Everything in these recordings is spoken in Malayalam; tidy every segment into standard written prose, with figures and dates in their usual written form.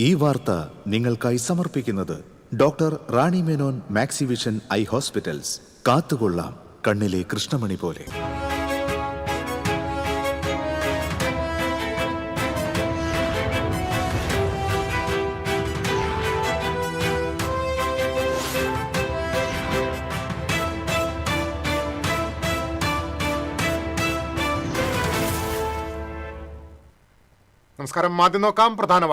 ഈ വാർത്ത നിങ്ങൾക്കായി സമർപ്പിക്കുന്നത് doctor Rani Menon Maxivision I hospitals. കാത്തുകൊള്ളാം കണ്ണിലെ കൃഷ്ണമണി പോലെ. നമസ്കാരം. ആദ്യം നോക്കാം പ്രധാന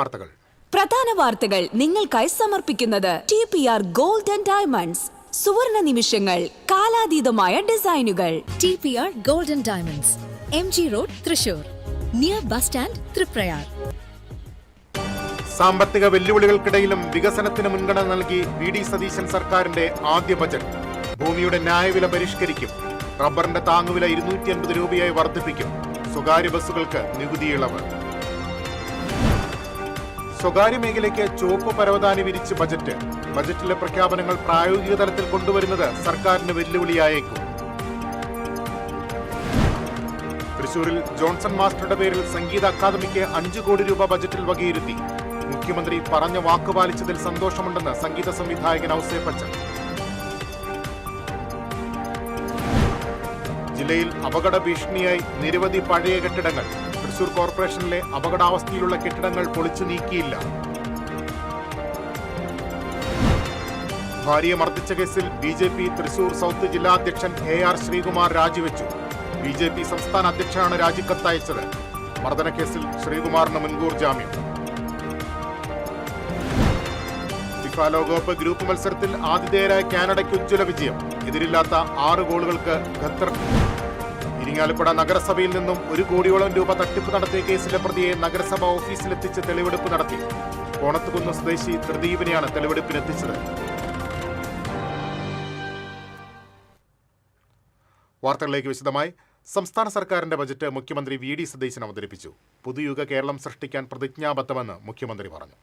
വാർത്തകൾ നിങ്ങൾക്കായി സമർപ്പിക്കുന്നത് TPR ഗോൾഡ് ആൻഡ് ഡയമണ്ട്സ്. സുവർണ നിമിഷങ്ങൾ, കാലാതീതമായ ഡിസൈനുകൾ. TPR gold and diamonds, MG road, Thrissur, near bus stand, Triprayar. സാമ്പത്തിക വെല്ലുവിളികൾക്കിടയിലും വികസനത്തിന് മുൻഗണന നൽകി VD സതീശൻ സർക്കാരിന്റെ ആദ്യ ബജറ്റ്. ഭൂമിയുടെ ന്യായവില പരിഷ്കരിക്കും. റബ്ബറിന്റെ താങ്ങുവില 250 രൂപയായി വർദ്ധിപ്പിക്കും. സ്വകാര്യ ബസ്സുകൾക്ക് നികുതി ഇളവ്. സ്വകാര്യ മേഖലയ്ക്ക് ചുവപ്പ് പരവതാനി വിരിച്ച് ബജറ്റിലെ പ്രഖ്യാപനങ്ങൾ പ്രായോഗിക തലത്തിൽ കൊണ്ടുവരുന്നത് സർക്കാരിന് വെല്ലുവിളിയായേക്കും. തൃശൂരിൽ ജോൺസൺ മാസ്റ്ററുടെ പേരിൽ സംഗീത അക്കാദമിക്ക് 5 കോടി രൂപ ബജറ്റിൽ വകയിരുത്തി. മുഖ്യമന്ത്രി പറഞ്ഞ വാക്കുപാലിച്ചതിൽ സന്തോഷമുണ്ടെന്ന് സംഗീത സംവിധായകൻ ഔസേപ്പച്ചൻ. ജില്ലയിൽ അപകട ഭീഷണിയായി നിരവധി പഴയ കെട്ടിടങ്ങൾ. തൃശൂർ കോർപ്പറേഷനിലെ അപകടാവസ്ഥയിലുള്ള കെട്ടിടങ്ങൾ പൊളിച്ചു നീക്കിയില്ല. ഭാര്യയെ മർദ്ദിച്ച കേസിൽ BJP തൃശൂർ സൗത്ത് ജില്ലാ അധ്യക്ഷൻ AR ശ്രീകുമാർ രാജിവെച്ചു. BJP സംസ്ഥാന അധ്യക്ഷനാണ് രാജിക്കത്തയച്ചത്. മർദ്ദനക്കേസിൽ ശ്രീകുമാറിന് മുൻകൂർ ജാമ്യം. ഫിഫ ലോകകപ്പ് ഗ്രൂപ്പ് മത്സരത്തിൽ ആതിഥേയരായ കാനഡയ്ക്ക് ഉജ്ജ്വല വിജയം. എതിരില്ലാത്ത 6 ഗോളുകൾക്ക് ഖത്തർ. ഇരിങ്ങാലക്കുട നഗരസഭയിൽ നിന്നും 1 കോടിയോളം രൂപ തട്ടിപ്പ് നടത്തിയ കേസിലെ പ്രതിയെ നഗരസഭ ഓഫീസിലെത്തിച്ച് തെളിവെടുപ്പ് നടത്തി. കോണത്തുകുന്ന് സ്വദേശി ത്രിദീപിനെയാണ് തെളിവെടുപ്പിനെത്തിച്ചത്. വാർത്തകളിലേക്ക് വിശദമായി. സംസ്ഥാന സർക്കാരിന്റെ ബജറ്റ് മുഖ്യമന്ത്രി VD സതീശൻ അവതരിപ്പിച്ചു. പുതുയുഗ കേരളം സൃഷ്ടിക്കാൻ പ്രതിജ്ഞാബദ്ധമെന്ന് മുഖ്യമന്ത്രി പറഞ്ഞു.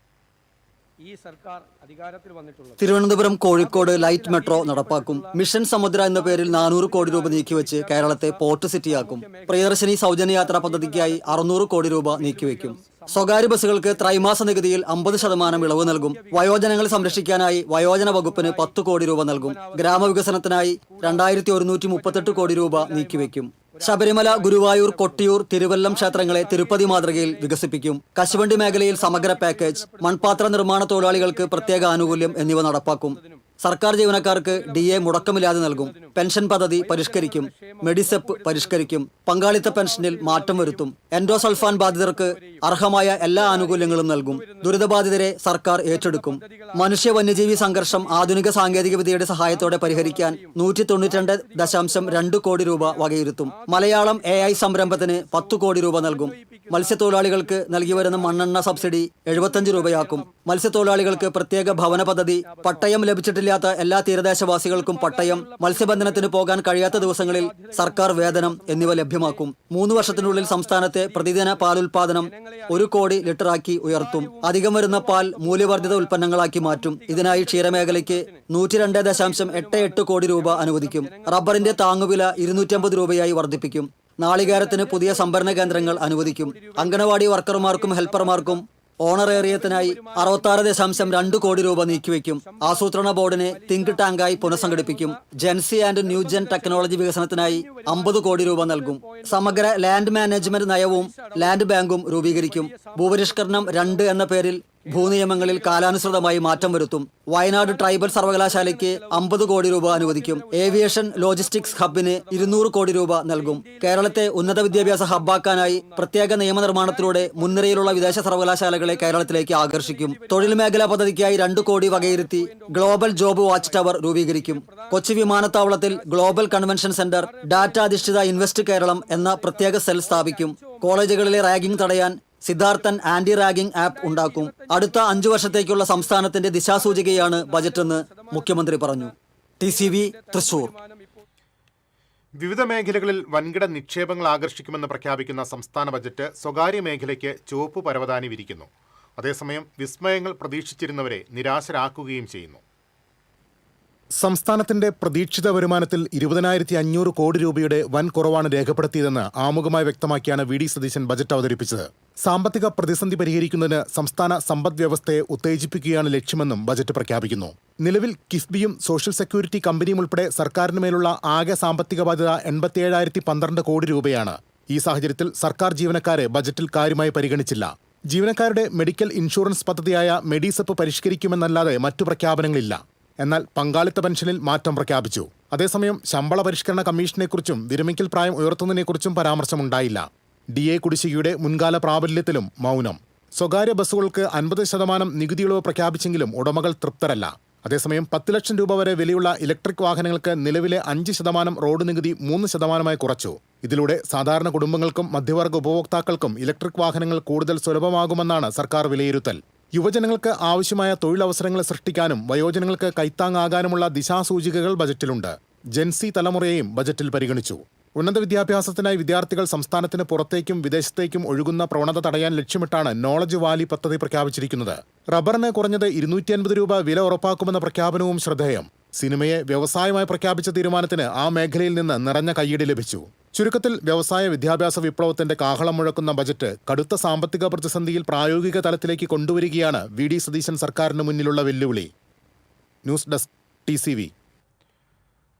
ഈ സർക്കാർ അധികാരത്തിൽ വന്നിട്ടുള്ളത് തിരുവനന്തപുരം കോഴിക്കോട് ലൈറ്റ് മെട്രോ നടപ്പാക്കും. മിഷൻ സമുദ്ര എന്ന പേരിൽ 400 കോടി രൂപ നീക്കിവെച്ച് കേരളത്തെ പോർട്ട് സിറ്റിയാക്കും. പ്രിയദർശിനി സൗജന്യയാത്രാ പദ്ധതിക്കായി 600 കോടി രൂപ നീക്കിവെക്കും. സ്വകാര്യ ബസ്സുകൾക്ക് ത്രൈമാസ നികുതിയിൽ 50% ഇളവ് നൽകും. വയോജനങ്ങളെ സംരക്ഷിക്കാനായി വയോജന വകുപ്പിന് 10 കോടി രൂപ നൽകും. ഗ്രാമവികസനത്തിനായി 2138 കോടി രൂപ നീക്കിവെക്കും. ശബരിമല, ഗുരുവായൂർ, കൊട്ടിയൂർ, തിരുവല്ലം ക്ഷേത്രങ്ങളെ തിരുപ്പതി മാതൃകയിൽ വികസിപ്പിക്കും. കശുവണ്ടി മേഖലയിൽ സമഗ്ര പാക്കേജ്, മൺപാത്ര നിർമ്മാണ തൊഴിലാളികൾക്ക് പ്രത്യേക ആനുകൂല്യം എന്നിവ നടപ്പാക്കും. സർക്കാർ ജീവനക്കാർക്ക് DA മുടക്കമില്ലാതെ നൽകും. പെൻഷൻ പദ്ധതി പരിഷ്കരിക്കും. മെഡിസെപ്പ് പരിഷ്കരിക്കും. പങ്കാളിത്ത പെൻഷനിൽ മാറ്റം വരുത്തും. എൻഡോസൾഫാൻ ബാധിതർക്ക് അർഹമായ എല്ലാ ആനുകൂല്യങ്ങളും നൽകും. ദുരിതബാധിതരെ സർക്കാർ ഏറ്റെടുക്കും. മനുഷ്യ വന്യജീവി സംഘർഷം ആധുനിക സാങ്കേതിക വിദ്യയുടെ സഹായത്തോടെ പരിഹരിക്കാൻ 192.2 കോടി രൂപ വകയിരുത്തും. മലയാളം AI സംരംഭത്തിന് 10 കോടി രൂപ നൽകും. മത്സ്യത്തൊഴിലാളികൾക്ക് നൽകി വരുന്ന മണ്ണെണ്ണ സബ്സിഡി 75 രൂപയാക്കും. മത്സ്യത്തൊഴിലാളികൾക്ക് പ്രത്യേക ഭവന പദ്ധതി. പട്ടയം ലഭിച്ചിട്ടില്ലാത്ത എല്ലാ തീരദേശവാസികൾക്കും പട്ടയം. മത്സ്യബന്ധനത്തിന് പോകാൻ കഴിയാത്ത ദിവസങ്ങളിൽ സർക്കാർ വേതനം എന്നിവ ലഭ്യമാക്കും. 3 വർഷത്തിനുള്ളിൽ സംസ്ഥാനത്തെ പ്രതിദിന പാലുൽപാദനം 1 കോടി ലിറ്ററാക്കി ഉയർത്തും. അധികം വരുന്ന പാൽ മൂല്യവർദ്ധിത ഉൽപ്പന്നങ്ങളാക്കി മാറ്റും. ഇതിനായി ക്ഷീരമേഖലയ്ക്ക് 102.88 കോടി രൂപ അനുവദിക്കും. റബ്ബറിന്റെ താങ്ങുവില 250 രൂപയായി വർദ്ധിപ്പിക്കും. നാളികേരത്തിന് പുതിയ സംഭരണ കേന്ദ്രങ്ങൾ അനുവദിക്കും. അംഗനവാടി വർക്കർമാർക്കും ഹെൽപ്പർമാർക്കും ഓണറേറിയത്തിനായി 66.2 കോടി രൂപ നീക്കിവെക്കും. ആസൂത്രണ ബോർഡിനെ തിങ്ക് ടാങ്കായി പുനഃസംഘടിപ്പിക്കും. ജെൻസി ആൻഡ് ന്യൂജൻ ടെക്നോളജി വികസനത്തിനായി 50 കോടി രൂപ നൽകും. സമഗ്ര ലാൻഡ് മാനേജ്മെന്റ് നയവും ലാൻഡ് ബാങ്കും രൂപീകരിക്കും. ഭൂപരിഷ്കരണം 2 എന്ന പേരിൽ ഭൂനിയമങ്ങളിൽ കാലാനുസൃതമായി മാറ്റം വരുത്തും. വയനാട് ട്രൈബൽ സർവകലാശാലയ്ക്ക് 50 കോടി രൂപ അനുവദിക്കും. ഏവിയേഷൻ ലോജിസ്റ്റിക്സ് ഹബിന് 200 കോടി രൂപ നൽകും. കേരളത്തെ ഉന്നത വിദ്യാഭ്യാസ ഹബ്ബാക്കാനായി പ്രത്യേക നിയമനിർമ്മാണത്തിലൂടെ മുൻനിരയിലുള്ള വിദേശ സർവകലാശാലകളെ കേരളത്തിലേക്ക് ആകർഷിക്കും. തൊഴിൽ മേഖലാ പദ്ധതിക്കായി 2 കോടി വകയിരുത്തി ഗ്ലോബൽ ജോബ് വാച്ച് ടവർ രൂപീകരിക്കും. കൊച്ചി വിമാനത്താവളത്തിൽ ഗ്ലോബൽ കൺവെൻഷൻ സെന്റർ, ഡാറ്റ അധിഷ്ഠിത ഇൻവെസ്റ്റ് കേരളം എന്ന പ്രത്യേക സെൽ സ്ഥാപിക്കും. കോളേജുകളിലെ റാഗിംഗ് തടയാൻ സിദ്ധാർത്ഥൻ ആന്റി റാഗിംഗ് ആപ്പ് ഉണ്ടാക്കും. അടുത്ത 5 വർഷത്തേക്കുള്ള സംസ്ഥാനത്തിന്റെ ദിശാസൂചികയാണ് ബജറ്റെന്ന് മുഖ്യമന്ത്രി പറഞ്ഞു. TCV തൃശൂർ. വിവിധ മേഖലകളിൽ വൻകിട നിക്ഷേപങ്ങൾ ആകർഷിക്കുമെന്ന് പ്രഖ്യാപിക്കുന്ന സംസ്ഥാന ബജറ്റ് സ്വകാര്യ മേഖലയ്ക്ക് ചുവപ്പ് പരവതാനി വിരിക്കുന്നു. അതേസമയം വിസ്മയങ്ങൾ പ്രതീക്ഷിച്ചിരുന്നവരെ നിരാശരാക്കുകയും ചെയ്യുന്നു. സംസ്ഥാനത്തിന്റെ പ്രതീക്ഷിത വരുമാനത്തിൽ 20,500 കോടി രൂപയുടെ വൻ കുറവാണ് രേഖപ്പെടുത്തിയതെന്ന് ആമുഖമായി വ്യക്തമാക്കിയാണ് വി ഡി സതീശൻ ബജറ്റ് അവതരിപ്പിച്ചത്. സാമ്പത്തിക പ്രതിസന്ധി പരിഹരിക്കുന്നതിന് സംസ്ഥാന സമ്പദ് വ്യവസ്ഥയെ ഉത്തേജിപ്പിക്കുകയാണ് ലക്ഷ്യമെന്നും ബജറ്റ് പ്രഖ്യാപിക്കുന്നു. നിലവിൽ കിഫ്ബിയും സോഷ്യൽ സെക്യൂരിറ്റി കമ്പനിയും ഉൾപ്പെടെ സർക്കാരിന് മേലുള്ള ആകെ സാമ്പത്തിക ബാധ്യത 87,012 കോടി രൂപയാണ്. ഈ സാഹചര്യത്തിൽ സർക്കാർ ജീവനക്കാരെ ബജറ്റിൽ കാര്യമായി പരിഗണിച്ചില്ല. ജീവനക്കാരുടെ മെഡിക്കൽ ഇൻഷുറൻസ് പദ്ധതിയായ മെഡിസെപ്പ് പരിഷ്കരിക്കുമെന്നല്ലാതെ മറ്റു പ്രഖ്യാപനങ്ങളില്ല. എന്നാൽ പങ്കാളിത്ത പെൻഷനിൽ മാറ്റം പ്രഖ്യാപിച്ചു. അതേസമയം ശമ്പള പരിഷ്കരണ കമ്മീഷനെക്കുറിച്ചും വിരമിക്കൽ പ്രായം ഉയർത്തുന്നതിനെക്കുറിച്ചും പരാമർശമുണ്ടായില്ല. DA കുടിശ്ശികയുടെ മുൻകാല പ്രാബല്യത്തിലും മൗനം. സ്വകാര്യ ബസ്സുകൾക്ക് 50% നികുതി ഇളവ് പ്രഖ്യാപിച്ചെങ്കിലും ഉടമകൾ തൃപ്തരല്ല. അതേസമയം 10 ലക്ഷം രൂപ വരെ വിലയുള്ള ഇലക്ട്രിക് വാഹനങ്ങൾക്ക് നിലവിലെ 5% റോഡ് നികുതി 3% കുറച്ചു. ഇതിലൂടെ സാധാരണ കുടുംബങ്ങൾക്കും മധ്യവർഗ ഉപഭോക്താക്കൾക്കും ഇലക്ട്രിക് വാഹനങ്ങൾ കൂടുതൽ സുലഭമാകുമെന്നാണ് സർക്കാർ വിലയിരുത്തൽ. യുവജനങ്ങൾക്ക് ആവശ്യമായ തൊഴിലവസരങ്ങൾ സൃഷ്ടിക്കാനും വയോജനങ്ങൾക്ക് കൈത്താങ്ങാകാനുമുള്ള ദിശാസൂചികകൾ ബജറ്റിലുണ്ട്. ജെൻസി തലമുറയെയും ബജറ്റിൽ പരിഗണിച്ചു. ഉന്നത വിദ്യാഭ്യാസത്തിനായി വിദ്യാർത്ഥികൾ സംസ്ഥാനത്തിന് പുറത്തേക്കും വിദേശത്തേക്കും ഒഴുകുന്ന പ്രവണത തടയാൻ ലക്ഷ്യമിട്ടാണ് നോളജ് വാലി പദ്ധതി പ്രഖ്യാപിച്ചിരിക്കുന്നത്. റബ്ബറിന് കുറഞ്ഞത് 250 രൂപ വില ഉറപ്പാക്കുമെന്ന പ്രഖ്യാപനവും ശ്രദ്ധേയം. സിനിമയെ വ്യവസായമായി പ്രഖ്യാപിച്ച തീരുമാനത്തിന് ആ മേഖലയിൽ നിന്ന് നിറഞ്ഞ കയ്യടി ലഭിച്ചു. ചുരുക്കത്തിൽ വ്യവസായ വിദ്യാഭ്യാസ വിപ്ലവത്തിന്റെ കാഹളം മുഴക്കുന്ന ബജറ്റ് കടുത്ത സാമ്പത്തിക പ്രതിസന്ധിയിൽ പ്രായോഗിക തലത്തിലേക്ക് കൊണ്ടുവരികയാണ് വി ഡി സതീശൻ സർക്കാരിന് മുന്നിലുള്ള വെല്ലുവിളി. News desk TCV.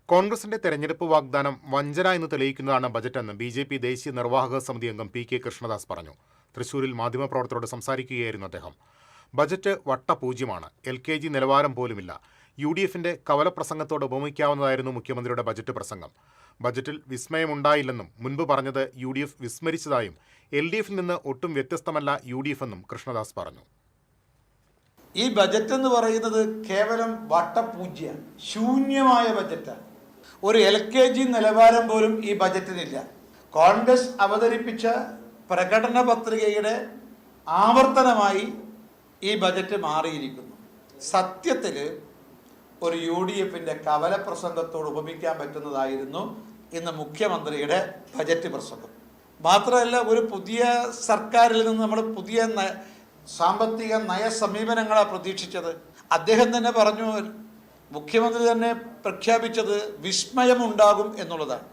കോൺഗ്രസിന്റെ തെരഞ്ഞെടുപ്പ് വാഗ്ദാനം വഞ്ചന എന്ന് തെളിയിക്കുന്നതാണ് ബജറ്റെന്ന് BJP ദേശീയ നിർവാഹക സമിതി അംഗം PK കൃഷ്ണദാസ് പറഞ്ഞു. തൃശൂരിൽ മാധ്യമപ്രവർത്തകരോട് സംസാരിക്കുകയായിരുന്നു അദ്ദേഹം. ബജറ്റ് വട്ടപൂജ്യമാണ്. LKG നിലവാരം പോലുമില്ല. UDFന്റെ കവലപ്രസംഗത്തോട് ഉപമിക്കാവുന്നതായിരുന്നു മുഖ്യമന്ത്രിയുടെ ബജറ്റ് പ്രസംഗം. ബജറ്റിൽ വിസ്മയമുണ്ടായില്ലെന്നും മുൻപ് പറഞ്ഞത് UDF വിസ്മരിച്ചതായും LDFിൽ നിന്ന് ഒട്ടും വ്യത്യസ്തമല്ല UDF എന്നും കൃഷ്ണദാസ് പറഞ്ഞു. ഈ ബജറ്റ് എന്ന് പറയുന്നത് കേവലം വട്ടപൂജ്യ ശൂന്യമായ ബജറ്റാണ്. ഒരു LKG നിലവാരം പോലും ഈ ബജറ്റിനില്ല. കോൺഗ്രസ് അവതരിപ്പിച്ച പ്രകടന പത്രികയുടെ ആവർത്തനമായി ഈ ബജറ്റ് മാറിയിരിക്കുന്നു. സത്യത്തിൽ ഒരു UDFന്റെ കവലപ്രസംഗത്തോട് ഉപമിക്കാൻ പറ്റുന്നതായിരുന്നു ഇന്ന് മുഖ്യമന്ത്രിയുടെ ബജറ്റ് പ്രസംഗം. മാത്രമല്ല, ഒരു പുതിയ സർക്കാരിൽ നിന്ന് നമ്മൾ പുതിയ സാമ്പത്തിക നയ സമീപനങ്ങളാണ് പ്രതീക്ഷിച്ചത്. അദ്ദേഹം തന്നെ പറഞ്ഞു, മുഖ്യമന്ത്രി തന്നെ പ്രഖ്യാപിച്ചത് വിസ്മയമുണ്ടാകും എന്നുള്ളതാണ്.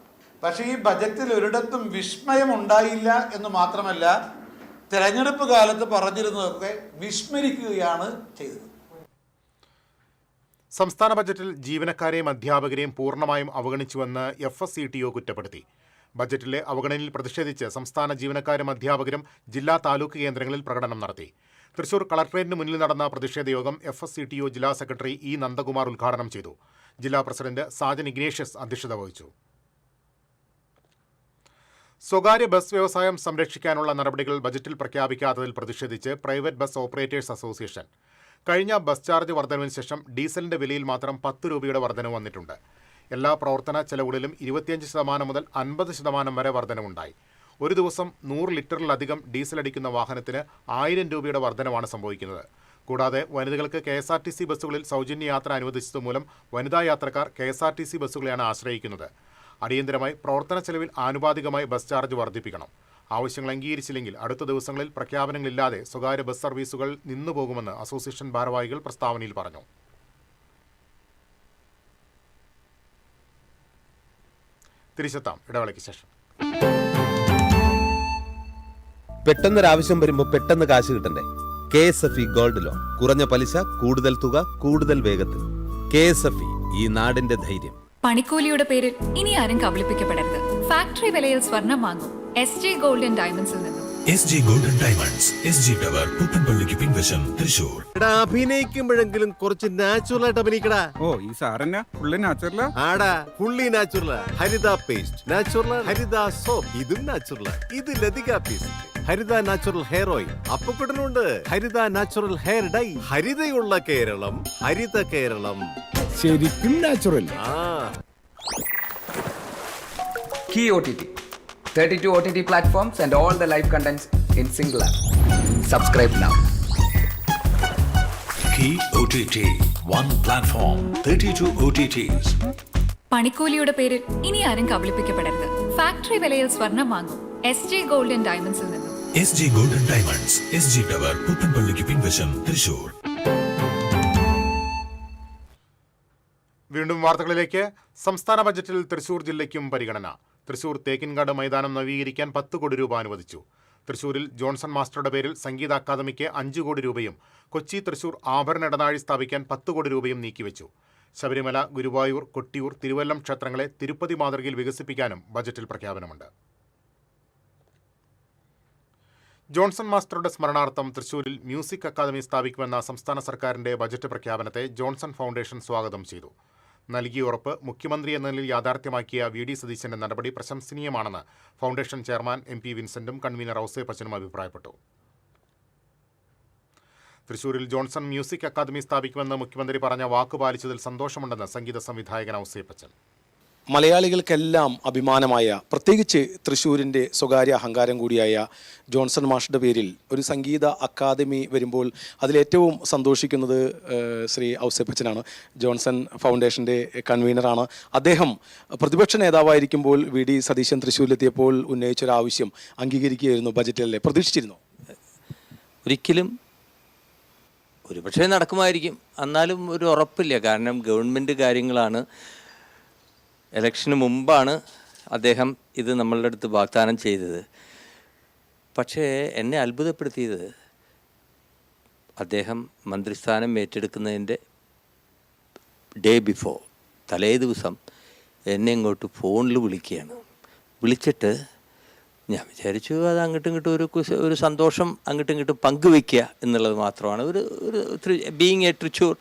പക്ഷേ ഈ ബജറ്റിൽ ഒരിടത്തും വിസ്മയമുണ്ടായില്ല എന്ന് മാത്രമല്ല, തെരഞ്ഞെടുപ്പ് കാലത്ത് പറഞ്ഞിരുന്നതൊക്കെ വിസ്മരിക്കുകയാണ് ചെയ്തത്. സംസ്ഥാന ബജറ്റിൽ ജീവനക്കാരെയും അധ്യാപകരെയും പൂർണ്ണമായും അവഗണിച്ചുവെന്ന് FSCTO കുറ്റപ്പെടുത്തി. ബജറ്റിലെ അവഗണനയിൽ പ്രതിഷേധിച്ച് സംസ്ഥാന ജീവനക്കാരും അധ്യാപകരും ജില്ലാ താലൂക്ക് കേന്ദ്രങ്ങളിൽ പ്രകടനം നടത്തി. തൃശൂർ കളക്ടറേറ്റിന് മുന്നിൽ നടന്ന പ്രതിഷേധ യോഗം FSCTO ജില്ലാ സെക്രട്ടറി E. നന്ദകുമാർ ഉദ്ഘാടനം ചെയ്തു. ജില്ലാ പ്രസിഡന്റ് സാജൻ ഇഗ്നേഷ്യസ് അധ്യക്ഷത വഹിച്ചു. സ്വകാര്യ ബസ് വ്യവസായം സംരക്ഷിക്കാനുള്ള നടപടികൾ ബജറ്റിൽ പ്രഖ്യാപിക്കാത്തതിൽ പ്രതിഷേധിച്ച് പ്രൈവറ്റ് ബസ് ഓപ്പറേറ്റേഴ്സ് അസോസിയേഷൻ കഴിഞ്ഞ ബസ് ചാർജ് വർധനവിന് ശേഷം ഡീസലിന്റെ വിലയിൽ മാത്രം 10 രൂപയുടെ വർധനവ് വന്നിട്ടുണ്ട്. എല്ലാ പ്രവർത്തന ചെലവുകളിലും 25% മുതൽ 50% വരെ വർധനവുണ്ടായി. ഒരു ദിവസം 100 ലിറ്ററിലധികം ഡീസൽ അടിക്കുന്ന വാഹനത്തിന് 1000 രൂപയുടെ വർധനവാണ് സംഭവിക്കുന്നത്. കൂടാതെ വനിതകൾക്ക് KSRTC ബസ്സുകളിൽ സൗജന്യ യാത്ര അനുവദിച്ചതുമൂലം വനിതാ യാത്രക്കാർ KSRTC ബസ്സുകളെയാണ് ആശ്രയിക്കുന്നത്. അടിയന്തരമായി പ്രവർത്തന ചെലവിൽ ആനുപാതികമായി ബസ് ചാർജ് വർദ്ധിപ്പിക്കണം. ആവശ്യങ്ങൾ അംഗീകരിച്ചില്ലെങ്കിൽ അടുത്ത ദിവസങ്ങളിൽ പ്രഖ്യാപനങ്ങളില്ലാതെ സ്വകാര്യ ബസ് സർവീസുകൾ നിന്നുപോകുമെന്ന് അസോസിയേഷൻ ഭാരവാഹികൾ പ്രസ്താവനയിൽ പറഞ്ഞു. തിരിച്ചെത്താം ഇടവേളയ്ക്ക് ശേഷം. പെട്ടെന്നൊരാവശ്യം വരുമ്പോൾ പെട്ടെന്ന് കാശ് കിട്ടണ്ടേ? KSFE gold loan. കുറഞ്ഞ പലിശ, കൂടുതൽ തുക, കൂടുതൽ വേഗത്തിൽ. KSFE, ഈ നാടിന്റെ ധൈര്യം. പണിക്കൂലിയുടെ പേരിൽ ഇനി ആരും കബളിപ്പിക്കപ്പെടരുത്. ഫാക്ടറി വിലയിൽ സ്വർണം വാങ്ങും SG ഗോൾഡ് ആൻഡ് ഡയമണ്ട്സിൽ നിന്നും. SG gold and diamonds, SG tower, പുത്തൻപള്ളിക്ക് പിൻവശം, തൃശൂർ. അഭിനയിക്കുമ്പോഴെങ്കിലും കുറച്ച് നാച്ചുറൽ ആയിട്ട് അഭിനയിക്കടാ. ഓ, ഈ സാറന്നെ ഫുള്ളി നാച്ചുറലാ? ആടാ, ഫുള്ളി നാച്ചുറലാ. ഹരിത പേസ്റ്റ് നാച്ചുറൽ, ഹരിത സോപ്പ് ഇതും നാച്ചുറൽ, ഇത് ലതിക പേസ്റ്റ്, ഹരിത നാച്ചുറൽ ഹെയർ ഓയിൽ, അപ്പക്കുട്ടനുണ്ട് ഹരിത natural hair dye. ഹരിതയുള്ള Keralam, Haritha Keralam, ശരിക്കും natural. Key OTT, 32 OTT platforms and all the live contents in single app. Subscribe now. Key OTT, one platform, 32 OTTs. പണിക്കൂലിയുടെ പേരിൽ ഇനി ആരും കബളിപ്പിക്കപ്പെടരുത്. ഫാക്ടറി വിലയിൽ സ്വർണം വാങ്ങും SG ഗോൾഡ് ആൻഡ് ഡയമണ്ട്സിൽ നിന്നും. SG gold and diamonds, SG tower, പുത്തൻപള്ളിക്ക് പിൻവശം, തൃശൂർ. വീണ്ടും വാർത്തകളിലേക്ക്. സംസ്ഥാന ബജറ്റിൽ തൃശൂർ ജില്ലയ്ക്കും പരിഗണന. തൃശൂർ തേക്കിൻകാട് മൈതാനം നവീകരിക്കാൻ 10 കോടി രൂപ അനുവദിച്ചു. തൃശൂരിൽ ജോൺസൺ മാസ്റ്ററുടെ പേരിൽ സംഗീത അക്കാദമിക്ക് 5 കോടി രൂപയും കൊച്ചി തൃശൂർ ആഭരണ ഇടനാഴി സ്ഥാപിക്കാൻ 10 കോടി രൂപയും നീക്കിവെച്ചു. ശബരിമല, ഗുരുവായൂർ, കൊട്ടിയൂർ, തിരുവല്ലം ക്ഷേത്രങ്ങളെ തിരുപ്പതി മാതൃകയിൽ വികസിപ്പിക്കാനും ബജറ്റിൽ പ്രഖ്യാപനമുണ്ട്. ജോൺസൺ മാസ്റ്ററുടെ സ്മരണാർത്ഥം തൃശൂരിൽ മ്യൂസിക് അക്കാദമി സ്ഥാപിക്കുമെന്ന സംസ്ഥാന സർക്കാരിന്റെ ബജറ്റ് പ്രഖ്യാപനത്തെ ജോൺസൺ ഫൗണ്ടേഷൻ സ്വാഗതം ചെയ്തു. നൽകിയ ഉറപ്പ് മുഖ്യമന്ത്രി എന്ന നിലയിൽ യാഥാർത്ഥ്യമാക്കിയ VD സതീശന്റെ നടപടി പ്രശംസനീയമാണെന്ന് ഫൗണ്ടേഷൻ ചെയർമാൻ MP വിൻസെന്റും കൺവീനർ ഔസേപ്പച്ചനും അഭിപ്രായപ്പെട്ടു. തൃശൂരിൽ ജോൺസൺ മ്യൂസിക് അക്കാദമി സ്ഥാപിക്കുമെന്ന് മുഖ്യമന്ത്രി പറഞ്ഞ വാക്ക് പാലിച്ചതിൽ സന്തോഷമുണ്ടെന്ന് സംഗീത സംവിധായകൻ ഔസേപ്പച്ചൻ. മലയാളികൾക്കെല്ലാം അഭിമാനമായ, പ്രത്യേകിച്ച് തൃശ്ശൂരിൻ്റെ സ്വകാര്യ അഹങ്കാരം കൂടിയായ ജോൺസൺ മാഷിൻ്റെ പേരിൽ ഒരു സംഗീത അക്കാദമി വരുമ്പോൾ അതിലേറ്റവും സന്തോഷിക്കുന്നത് ശ്രീ ഔസേപ്പച്ചനാണ്. ജോൺസൺ ഫൗണ്ടേഷൻ്റെ കൺവീനറാണ് അദ്ദേഹം. പ്രതിപക്ഷ നേതാവായിരിക്കുമ്പോൾ VD സതീശൻ തൃശ്ശൂരിലെത്തിയപ്പോൾ ഉന്നയിച്ചൊരാവശ്യം അംഗീകരിക്കുകയായിരുന്നു. ബജറ്റിലല്ലേ പ്രതീക്ഷിച്ചിരുന്നു? ഒരിക്കലും, ഒരുപക്ഷെ നടക്കുമായിരിക്കും, എന്നാലും ഒരു ഉറപ്പില്ല. കാരണം ഗവൺമെൻറ് കാര്യങ്ങളാണ്. ഇലക്ഷന് മുമ്പാണ് അദ്ദേഹം ഇത് നമ്മളുടെ അടുത്ത് വാഗ്ദാനം ചെയ്തത്. പക്ഷേ എന്നെ അത്ഭുതപ്പെടുത്തിയത് അദ്ദേഹം മന്ത്രിസ്ഥാനം ഏറ്റെടുക്കുന്നതിൻ്റെ ഡേ ബിഫോർ, തലേ ദിവസം എന്നെ ഇങ്ങോട്ട് ഫോണിൽ വിളിക്കുകയാണ്. വിളിച്ചിട്ട് ഞാൻ വിചാരിച്ചു അത് അങ്ങോട്ടും ഇങ്ങോട്ടും ഒരു സന്തോഷം അങ്ങോട്ടും ഇങ്ങോട്ടും പങ്കുവയ്ക്കുക എന്നുള്ളത് മാത്രമാണ്. ഒരു ബീയിങ് എ തൃശ്ശൂർ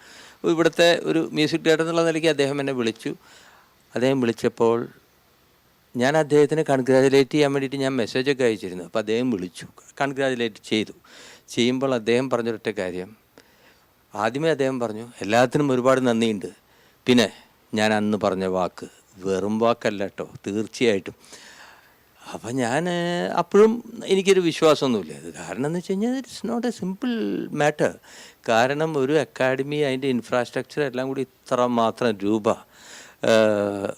ഇവിടുത്തെ ഒരു മ്യൂസിക് ഡയറക്ടർ എന്നുള്ള നിലയ്ക്ക് അദ്ദേഹം എന്നെ വിളിച്ചു. അദ്ദേഹം വിളിച്ചപ്പോൾ ഞാൻ അദ്ദേഹത്തിനെ കൺഗ്രാജുലേറ്റ് ചെയ്യാൻ വേണ്ടിയിട്ട് ഞാൻ മെസ്സേജൊക്കെ അയച്ചിരുന്നു. അപ്പോൾ അദ്ദേഹം വിളിച്ചു, കൺഗ്രാജുലേറ്റ് ചെയ്യുമ്പോൾ അദ്ദേഹം പറഞ്ഞൊരൊറ്റ കാര്യം. ആദ്യമേ അദ്ദേഹം പറഞ്ഞു, എല്ലാത്തിനും ഒരുപാട് നന്ദിയുണ്ട്, പിന്നെ ഞാൻ അന്ന് പറഞ്ഞ വാക്ക് വെറും വാക്കല്ല കേട്ടോ, തീർച്ചയായിട്ടും. അപ്പം ഞാൻ അപ്പോഴും എനിക്കൊരു വിശ്വാസമൊന്നുമില്ല. അത് കാരണം എന്ന് വെച്ച് കഴിഞ്ഞാൽ it's not a simple matter. കാരണം ഒരു അക്കാഡമി, അതിൻ്റെ ഇൻഫ്രാസ്ട്രക്ചർ എല്ലാം കൂടി ഇത്ര മാത്രം രൂപ